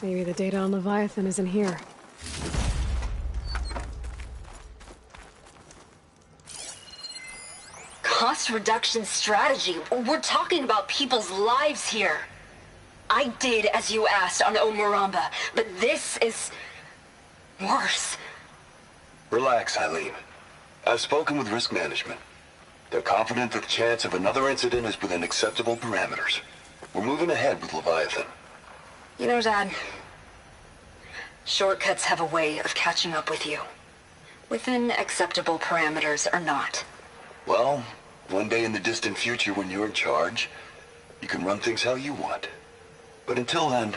Maybe the data on Leviathan is in here. Cost reduction strategy. We're talking about people's lives here. I did as you asked on Omuramba, but this is worse. Relax, Eileen. I've spoken with risk management. They're confident that the chance of another incident is within acceptable parameters. We're moving ahead with Leviathan. You know, Dad, shortcuts have a way of catching up with you. Within acceptable parameters or not. Well, one day in the distant future when you're in charge, you can run things how you want. But until then,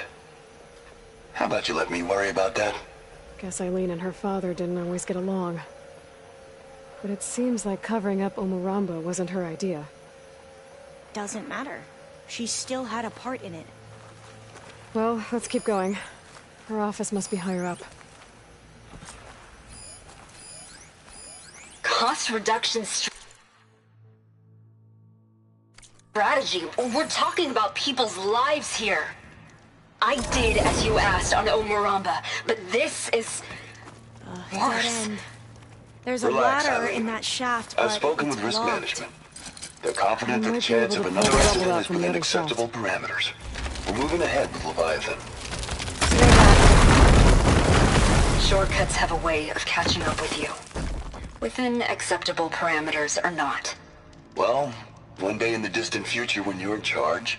how about you let me worry about that? Guess Eileen and her father didn't always get along. But it seems like covering up Omuramba wasn't her idea. Doesn't matter. She still had a part in it. Well, let's keep going. Her office must be higher up. Cost reduction strategy. We're talking about people's lives here. I did as you asked on Omuramba, but this is worse. There's a ladder in that shaft, but I've spoken with risk management. They're confident that the chance of another incident is within acceptable parameters. We're moving ahead with Leviathan. Shortcuts have a way of catching up with you. Within acceptable parameters or not. Well, one day in the distant future when you're in charge,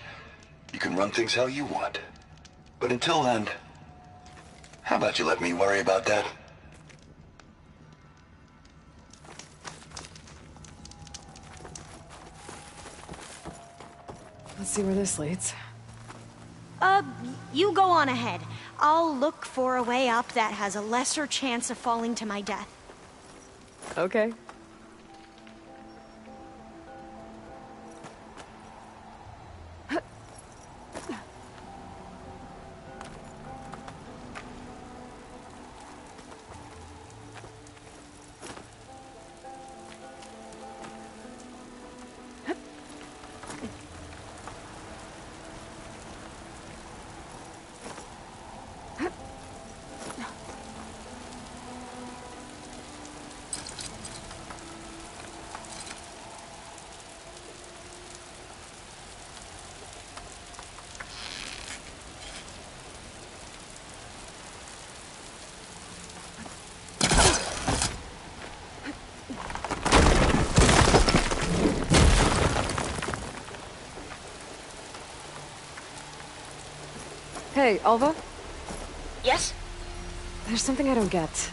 you can run things how you want. But until then, how about you let me worry about that? Let's see where this leads. You go on ahead. I'll look for a way up that has a lesser chance of falling to my death. Okay. Hey, Alva? Yes? There's something I don't get.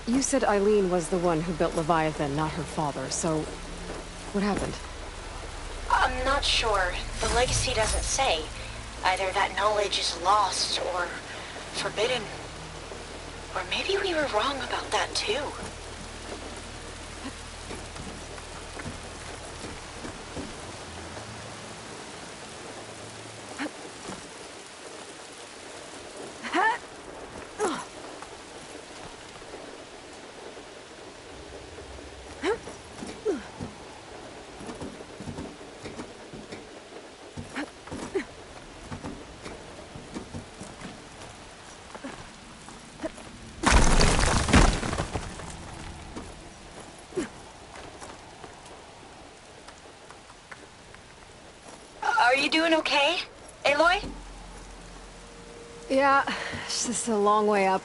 You said Eileen was the one who built Leviathan, not her father, so... what happened? I'm not sure. The legacy doesn't say. Either that knowledge is lost, or forbidden. Or maybe we were wrong about that too. Are you doing okay, Aloy? Yeah, it's just a long way up.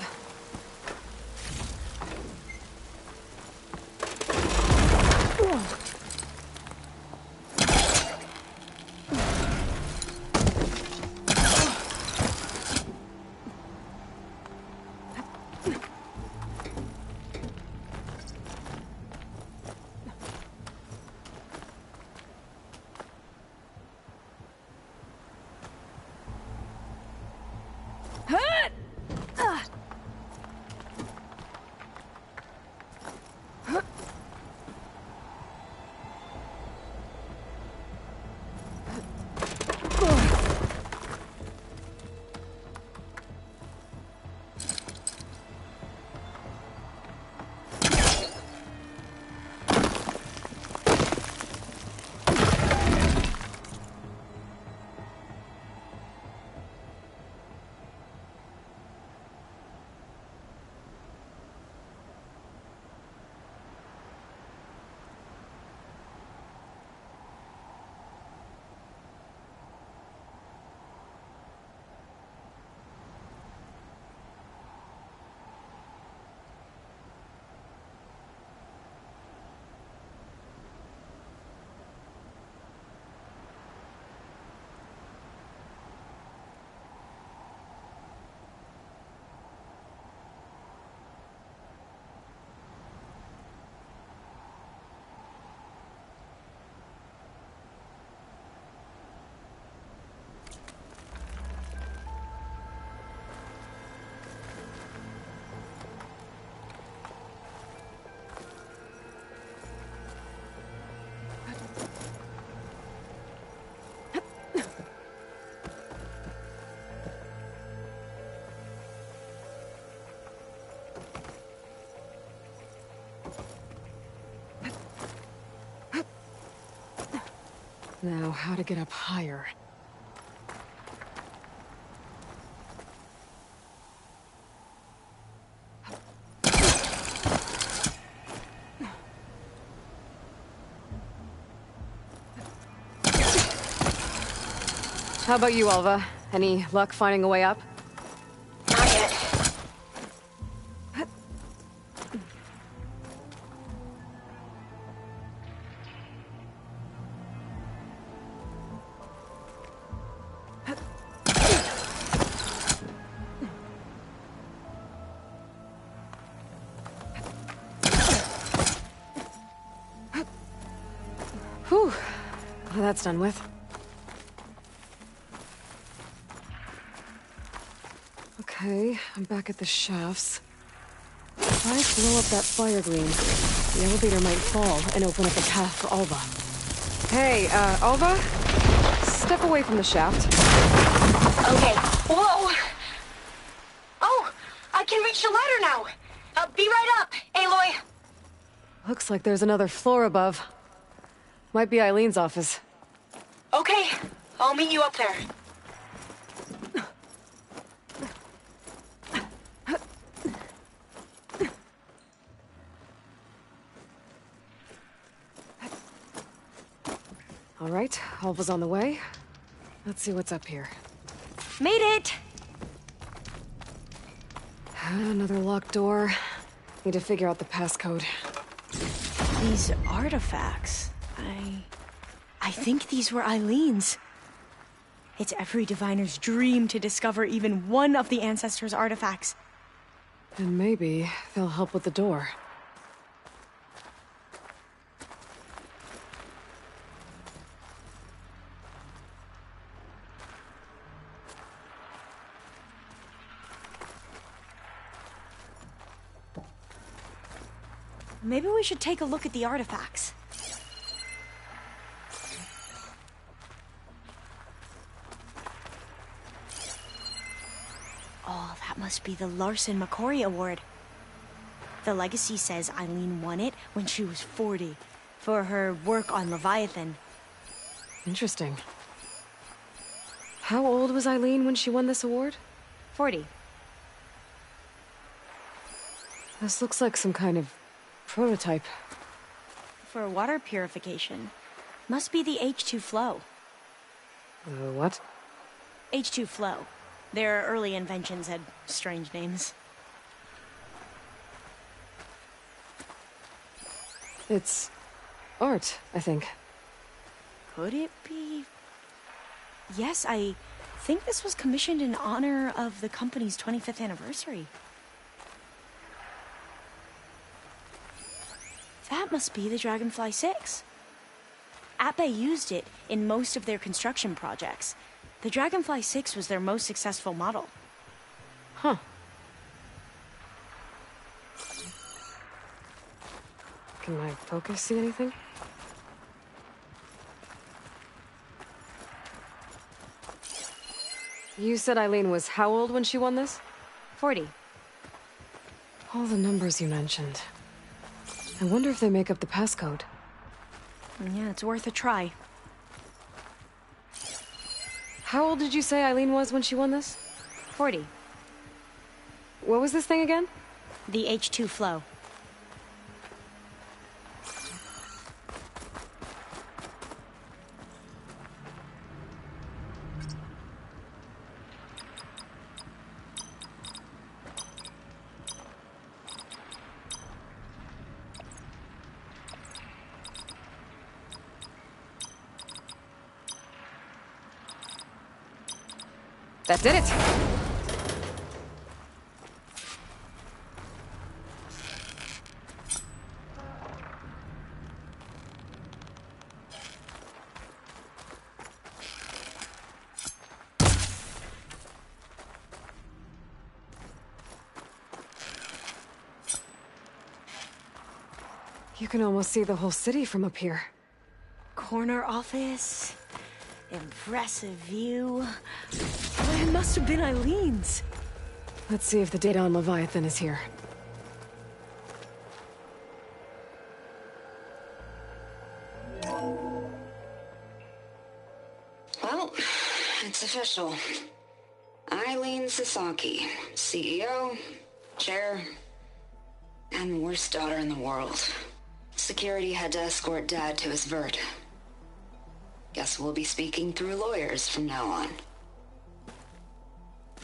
Now, how to get up higher? How about you, Alva? Any luck finding a way up? Not yet. Whew. Well, that's done with. Okay, I'm back at the shafts. If I blow up that fire green, the elevator might fall and open up a path for Alva. Hey, Alva? Step away from the shaft. Okay. Whoa! Oh, I can reach the ladder now. Be right up, Aloy. Looks like there's another floor above. Might be Eileen's office. Okay, I'll meet you up there. All right, Alva's on the way. Let's see what's up here. Made it! Another locked door. Need to figure out the passcode. These artifacts, I think these were Eileen's. It's every diviner's dream to discover even one of the ancestors' artifacts. And maybe they'll help with the door. Maybe we should take a look at the artifacts. Oh, that must be the Larson McCory Award. The legacy says Eileen won it when she was 40 for her work on Leviathan. Interesting. How old was Eileen when she won this award? 40. This looks like some kind of prototype. For water purification. Must be the H2 flow. What? H2 flow. Their early inventions had strange names. It's art, I think. Could it be? Yes, I think this was commissioned in honor of the company's 25th anniversary. That must be the Dragonfly 6. Ape used it in most of their construction projects. The Dragonfly 6 was their most successful model. Huh. Can my focus see anything? You said Eileen was how old when she won this? 40. All the numbers you mentioned. I wonder if they make up the passcode. Yeah, it's worth a try. How old did you say Eileen was when she won this? 40. What was this thing again? The H2 flow. That did it! You can almost see the whole city from up here. Corner office. Impressive view. Well, it must have been Eileen's. Let's see if the data on Leviathan is here. Well, it's official. Eileen Sasaki, CEO, chair, and worst daughter in the world. Security had to escort Dad to his vert. Guess we'll be speaking through lawyers from now on.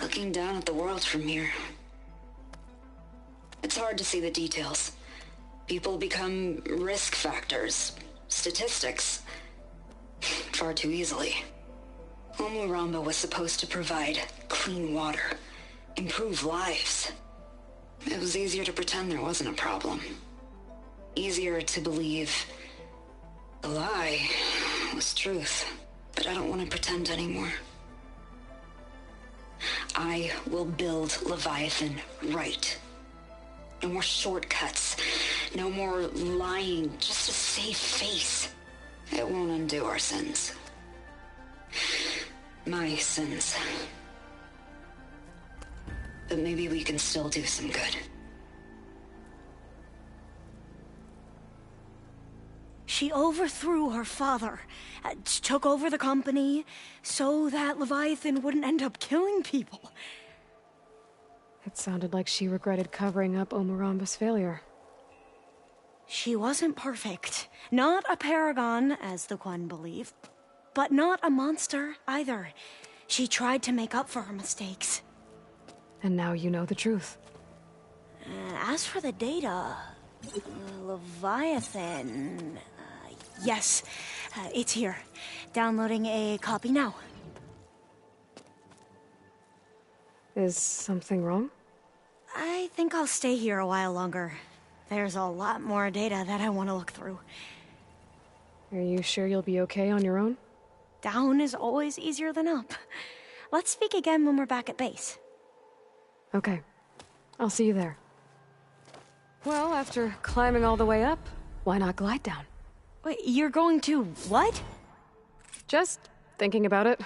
Looking down at the world from here. It's hard to see the details. People become risk factors, statistics, far too easily. Omuramba was supposed to provide clean water, improve lives. It was easier to pretend there wasn't a problem. Easier to believe the lie was truth. But I don't want to pretend anymore. I will build Leviathan right. No more shortcuts. No more lying just to save face. It won't undo our sins. My sins. But maybe we can still do some good. She overthrew her father, took over the company, so that Leviathan wouldn't end up killing people. It sounded like she regretted covering up Omoramba's failure. She wasn't perfect. Not a paragon, as the Quan believe, but not a monster either. She tried to make up for her mistakes. And now you know the truth. As for the data, Leviathan... yes, it's here. Downloading a copy now. Is something wrong? I think I'll stay here a while longer. There's a lot more data that I want to look through. Are you sure you'll be okay on your own? Down is always easier than up. Let's speak again when we're back at base. Okay. I'll see you there. Well, after climbing all the way up, why not glide down? Wait, you're going to what? Just thinking about it.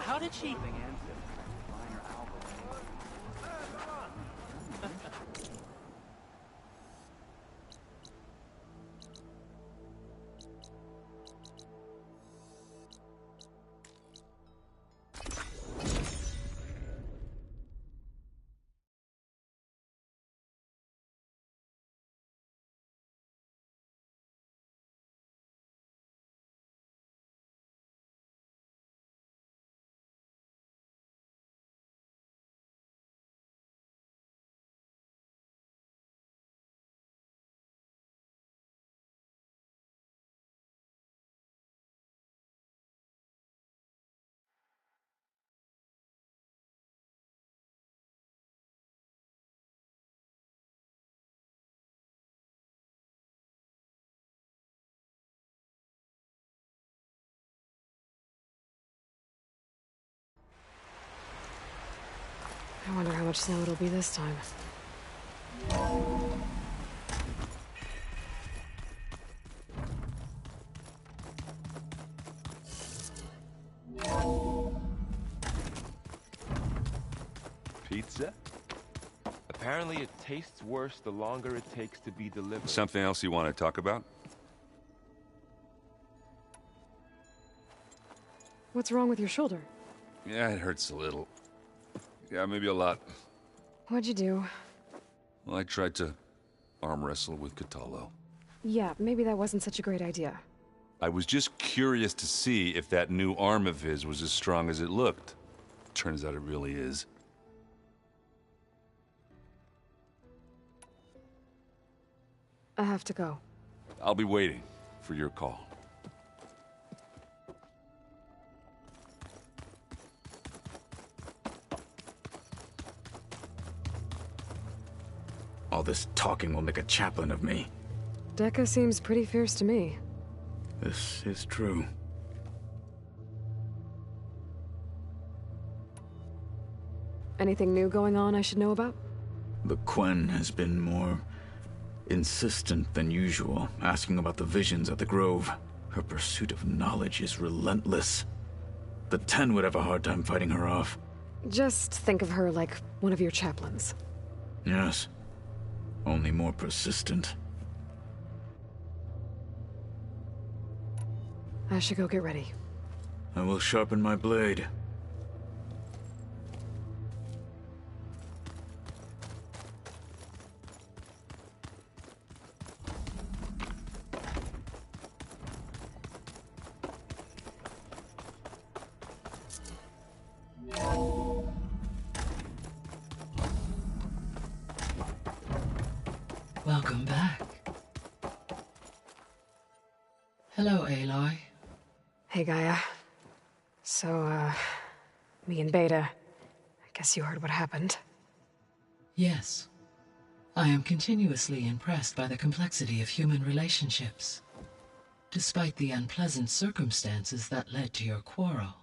How did she... I wonder how much snow it'll be this time. Pizza? Apparently it tastes worse the longer it takes to be delivered. Something else you want to talk about? What's wrong with your shoulder? Yeah, it hurts a little. Yeah, maybe a lot. What'd you do? Well, I tried to arm wrestle with Catallo. Yeah, maybe that wasn't such a great idea. I was just curious to see if that new arm of his was as strong as it looked. Turns out it really is. I have to go. I'll be waiting for your call. All this talking will make a chaplain of me. Dekka seems pretty fierce to me. This is true. Anything new going on I should know about? The Quen has been more insistent than usual, asking about the visions at the Grove. Her pursuit of knowledge is relentless. The Ten would have a hard time fighting her off. Just think of her like one of your chaplains. Yes. Only more persistent. I should go get ready. I will sharpen my blade. Welcome back. Hello, Aloy. Hey, Gaia. So, me and Beta, I guess you heard what happened. Yes. I am continuously impressed by the complexity of human relationships. Despite the unpleasant circumstances that led to your quarrel,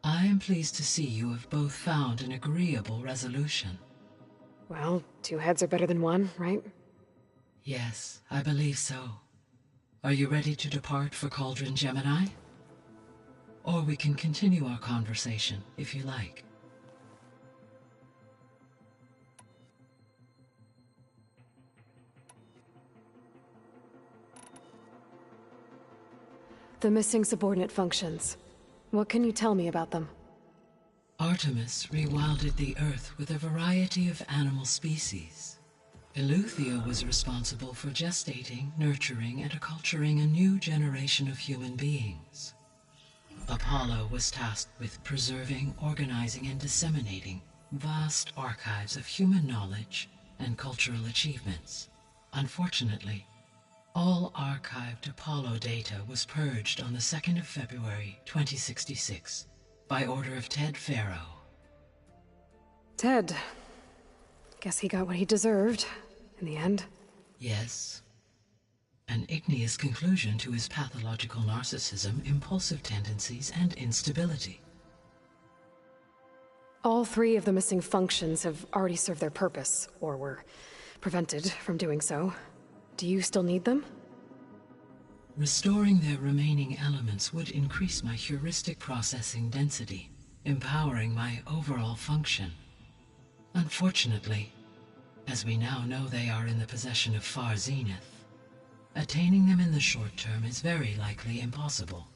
I am pleased to see you have both found an agreeable resolution. Well, two heads are better than one, right? Yes, I believe so. Are you ready to depart for Cauldron Gemini? Or we can continue our conversation, if you like. The missing subordinate functions. What can you tell me about them? Artemis rewilded the Earth with a variety of animal species. Eleuthia was responsible for gestating, nurturing, and acculturating a new generation of human beings. Apollo was tasked with preserving, organizing, and disseminating vast archives of human knowledge and cultural achievements. Unfortunately, all archived Apollo data was purged on the 2nd of February, 2066, by order of Ted Faro. Ted. Guess he got what he deserved, in the end. Yes. An igneous conclusion to his pathological narcissism, impulsive tendencies, and instability. All three of the missing functions have already served their purpose, or were prevented from doing so. Do you still need them? Restoring their remaining elements would increase my heuristic processing density, empowering my overall function. Unfortunately, as we now know they are in the possession of Far Zenith, attaining them in the short term is very likely impossible.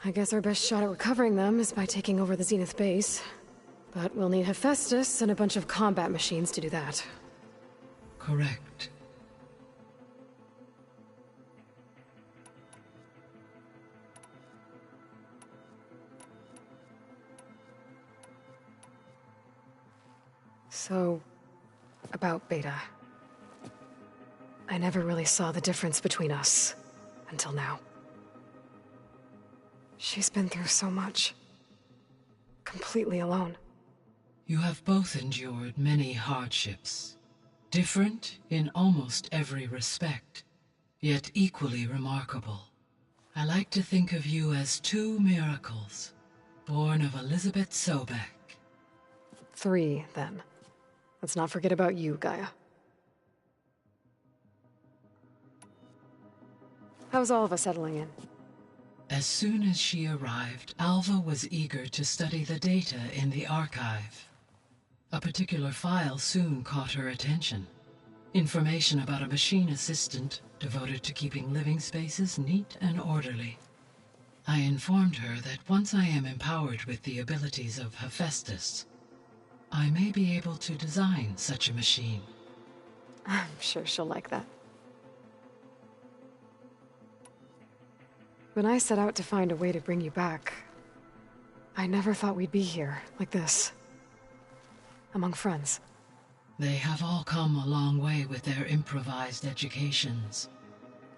I guess our best shot at recovering them is by taking over the Zenith base. But we'll need Hephaestus and a bunch of combat machines to do that. Correct. So, about Beta. I never really saw the difference between us, until now. She's been through so much. Completely alone. You have both endured many hardships, different in almost every respect, yet equally remarkable. I like to think of you as two miracles, born of Elizabeth Sobek. 3, then. Let's not forget about you, Gaia. How's Alva settling in? As soon as she arrived, Alva was eager to study the data in the archive. A particular file soon caught her attention. Information about a machine assistant devoted to keeping living spaces neat and orderly. I informed her that once I am empowered with the abilities of Hephaestus, I may be able to design such a machine. I'm sure she'll like that. When I set out to find a way to bring you back, I never thought we'd be here, like this. Among friends. They have all come a long way with their improvised educations.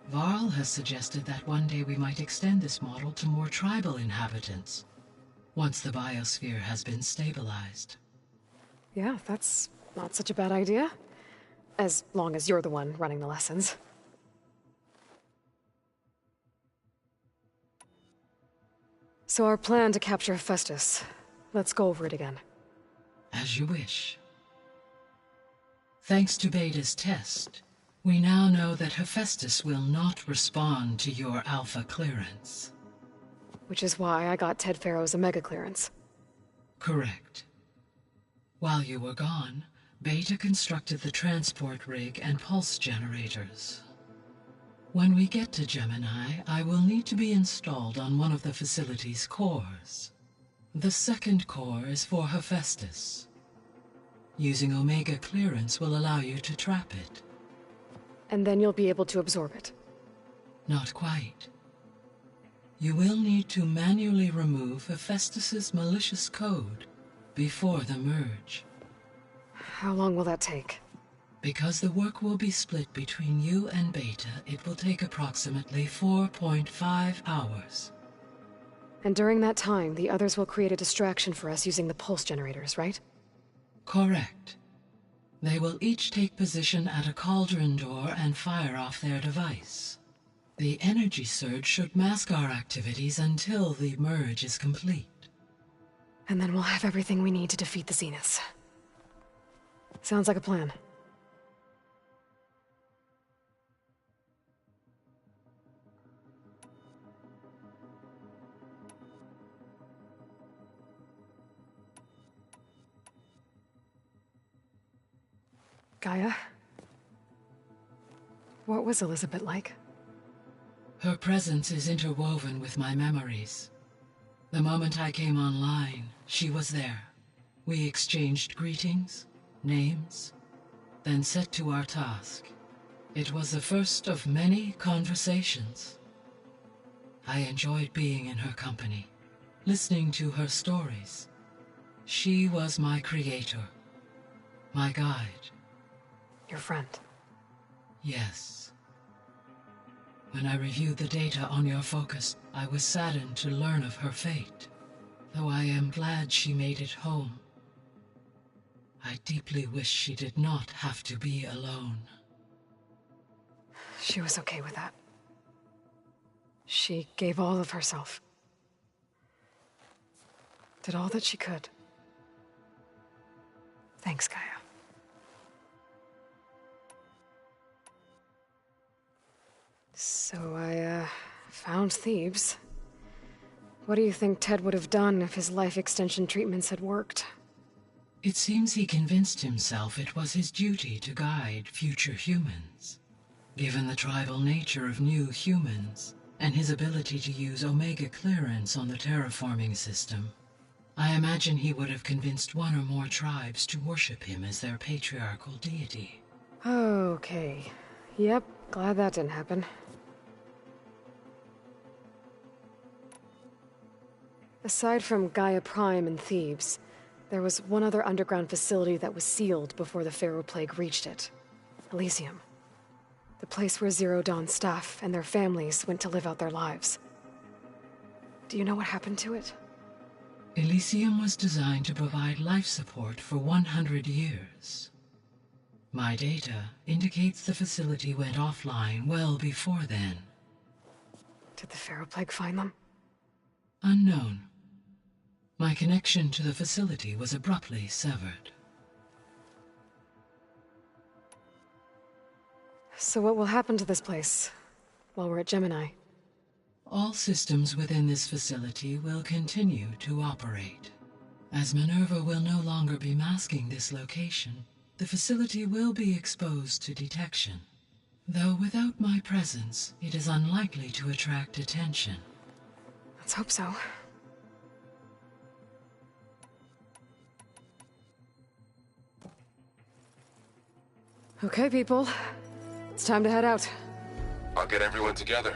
Varl has suggested that one day we might extend this model to more tribal inhabitants, once the biosphere has been stabilized. Yeah, that's not such a bad idea. As long as you're the one running the lessons. So our plan to capture Hephaestus. Let's go over it again. As you wish. Thanks to Beta's test, we now know that Hephaestus will not respond to your Alpha clearance. Which is why I got Ted Faro's Omega clearance. Correct. While you were gone, Beta constructed the transport rig and pulse generators. When we get to Gemini, I will need to be installed on one of the facility's cores. The second core is for Hephaestus. Using Omega clearance will allow you to trap it. And then you'll be able to absorb it. Not quite. You will need to manually remove Hephaestus's malicious code before the merge. How long will that take? Because the work will be split between you and Beta, it will take approximately 4.5 hours. And during that time, the others will create a distraction for us using the pulse generators, right? Correct. They will each take position at a cauldron door and fire off their device. The energy surge should mask our activities until the merge is complete. And then we'll have everything we need to defeat the Zeniths. Sounds like a plan. Gaia? What was Elizabeth like? Her presence is interwoven with my memories. The moment I came online, she was there. We exchanged greetings, names, then set to our task. It was the first of many conversations. I enjoyed being in her company, listening to her stories. She was my creator, my guide. Your friend? Yes. When I reviewed the data on your focus, I was saddened to learn of her fate. Though I am glad she made it home. I deeply wish she did not have to be alone. She was okay with that. She gave all of herself. Did all that she could. Thanks, Gaia. So I, found Thebes. What do you think Ted would have done if his life extension treatments had worked? It seems he convinced himself it was his duty to guide future humans. Given the tribal nature of new humans, and his ability to use Omega clearance on the terraforming system, I imagine he would have convinced one or more tribes to worship him as their patriarchal deity. Okay. Yep, glad that didn't happen. Aside from Gaia Prime and Thebes, there was one other underground facility that was sealed before the Pharaoh Plague reached it. Elysium. The place where Zero Dawn staff and their families went to live out their lives. Do you know what happened to it? Elysium was designed to provide life support for 100 years. My data indicates the facility went offline well before then. Did the Pharaoh Plague find them? Unknown. My connection to the facility was abruptly severed. So what will happen to this place while we're at Gemini? All systems within this facility will continue to operate. As Minerva will no longer be masking this location, the facility will be exposed to detection. Though without my presence, it is unlikely to attract attention. Let's hope so. Okay, people. It's time to head out. I'll get everyone together.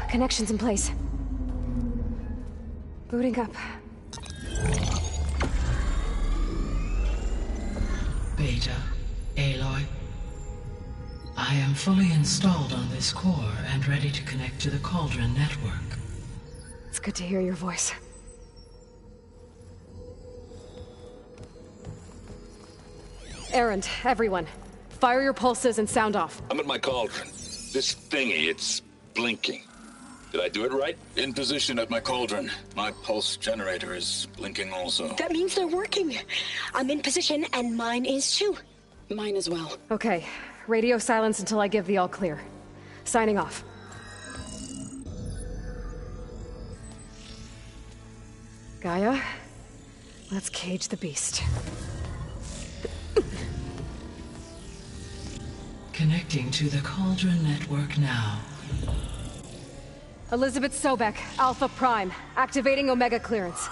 Connections in place. Booting up. Beta, Aloy. I am fully installed on this core and ready to connect to the Cauldron network. It's good to hear your voice. Errand, everyone. Fire your pulses and sound off. I'm at my cauldron. This thingy, it's blinking. Did I do it right? In position at my cauldron. My pulse generator is blinking also. That means they're working. I'm in position, and mine is too. Mine as well. Okay. Radio silence until I give the all clear. Signing off. Gaia, let's cage the beast. Connecting to the Cauldron network now. Elizabeth Sobek, Alpha Prime, activating Omega clearance.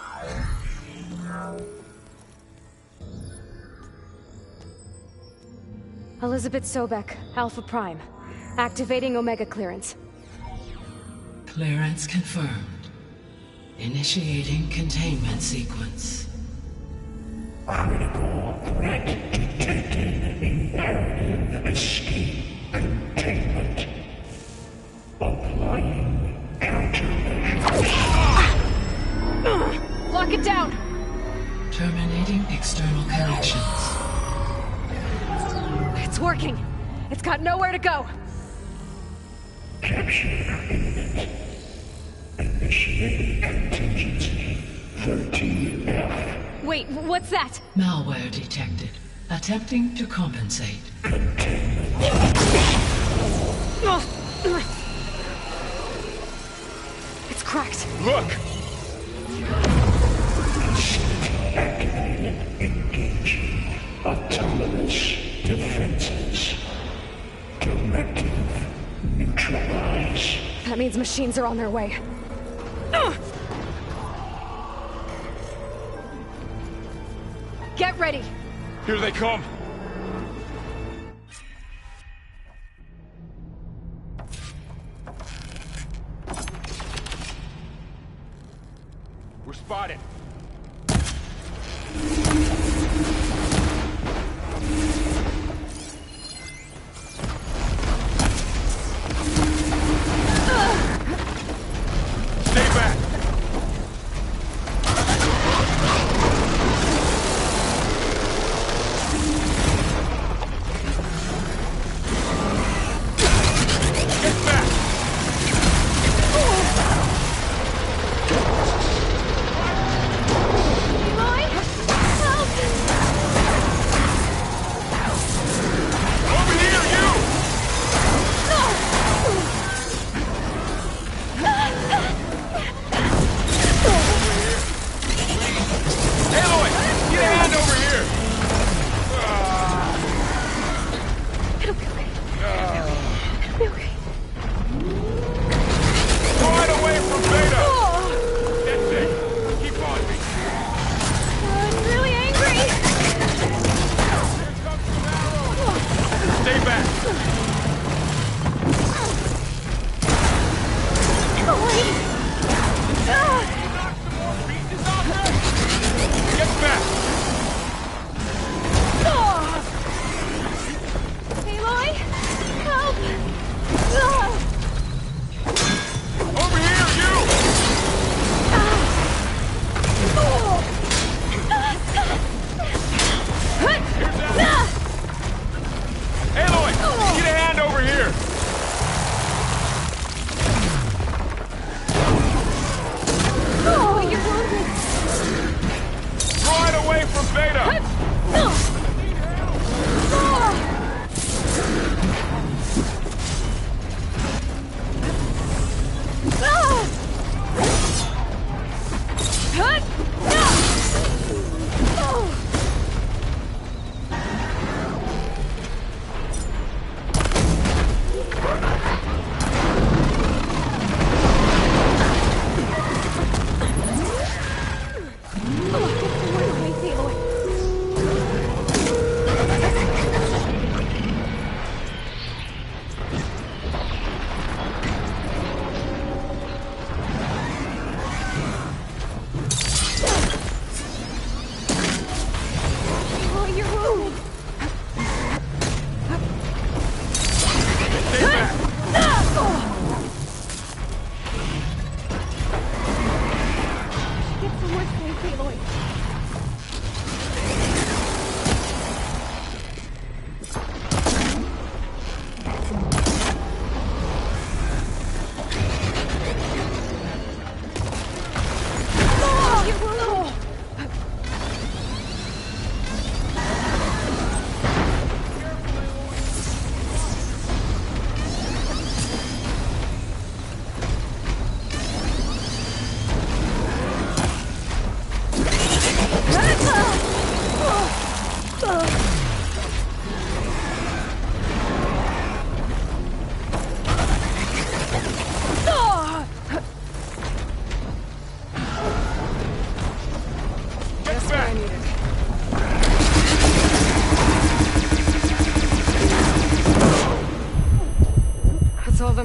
Elizabeth Sobek, Alpha Prime, activating Omega clearance. Clearance confirmed. Initiating containment sequence. Critical threat detected. Imperative escape containment. Applying countermeasures. Lock it down! Terminating external connections. It's working! It's got nowhere to go! Capture imminent. Initiating contingency 13F. Wait, what's that? Malware detected. Attempting to compensate. It's cracked. Look! Activated. Engaging. Autonomous defenses. Directive. Neutralize. That means machines are on their way. Get ready! Here they come! We're spotted. Stay back!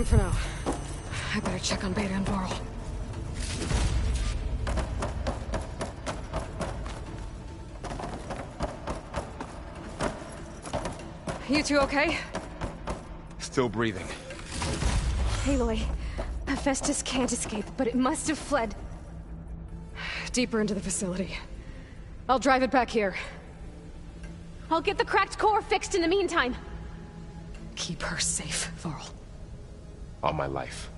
them for now. I better check on Beta and Varl. You two okay? Still breathing. Aloy, Hephaestus can't escape, but it must have fled deeper into the facility. I'll drive it back here. I'll get the cracked core fixed in the meantime. Keep her safe, Varl. All my life.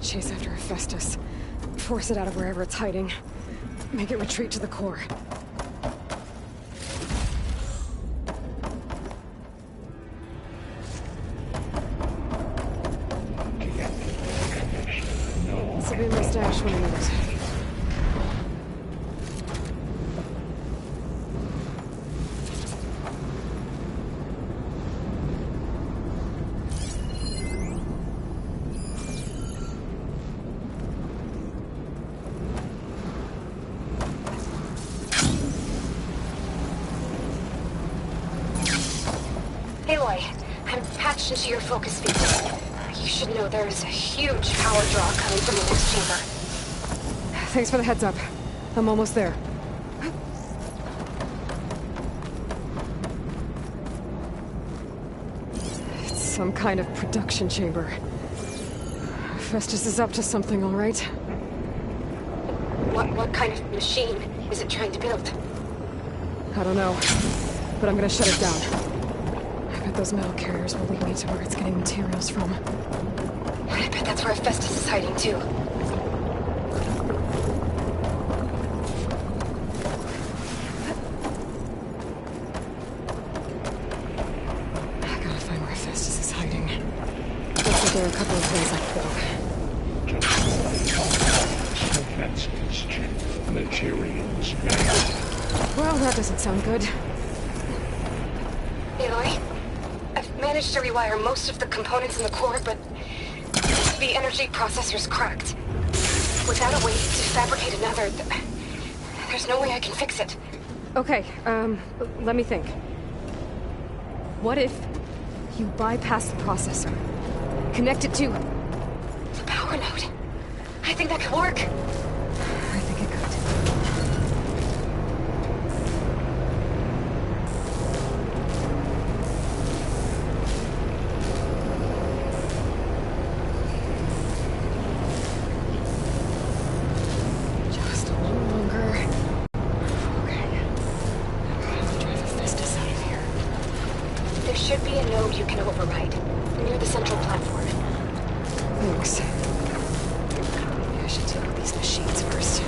Chase after Hephaestus. Force it out of wherever it's hiding. Make it retreat to the core. This will be my stash when I need it. Into your focus field. You should know there is a huge power draw coming from the next chamber. Thanks for the heads up. I'm almost there. It's some kind of production chamber. Festus is up to something, all right? What kind of machine is it trying to build? I don't know, but I'm gonna shut it down. Those metal carriers will lead me to where it's getting materials from. I bet that's where Hephaestus is hiding, too. I gotta find where Hephaestus is hiding. Looks like there are a couple of ways I could go. Materials. Well, that doesn't sound good. Aloy? Managed to rewire most of the components in the core, but the energy processor's cracked. Without a way to fabricate another, there's no way I can fix it. Okay, let me think. What if you bypass the processor? Connect it to the power node? I think that could work. I think it could. You can override near the central platform. Thanks. Maybe I should take out these machines first.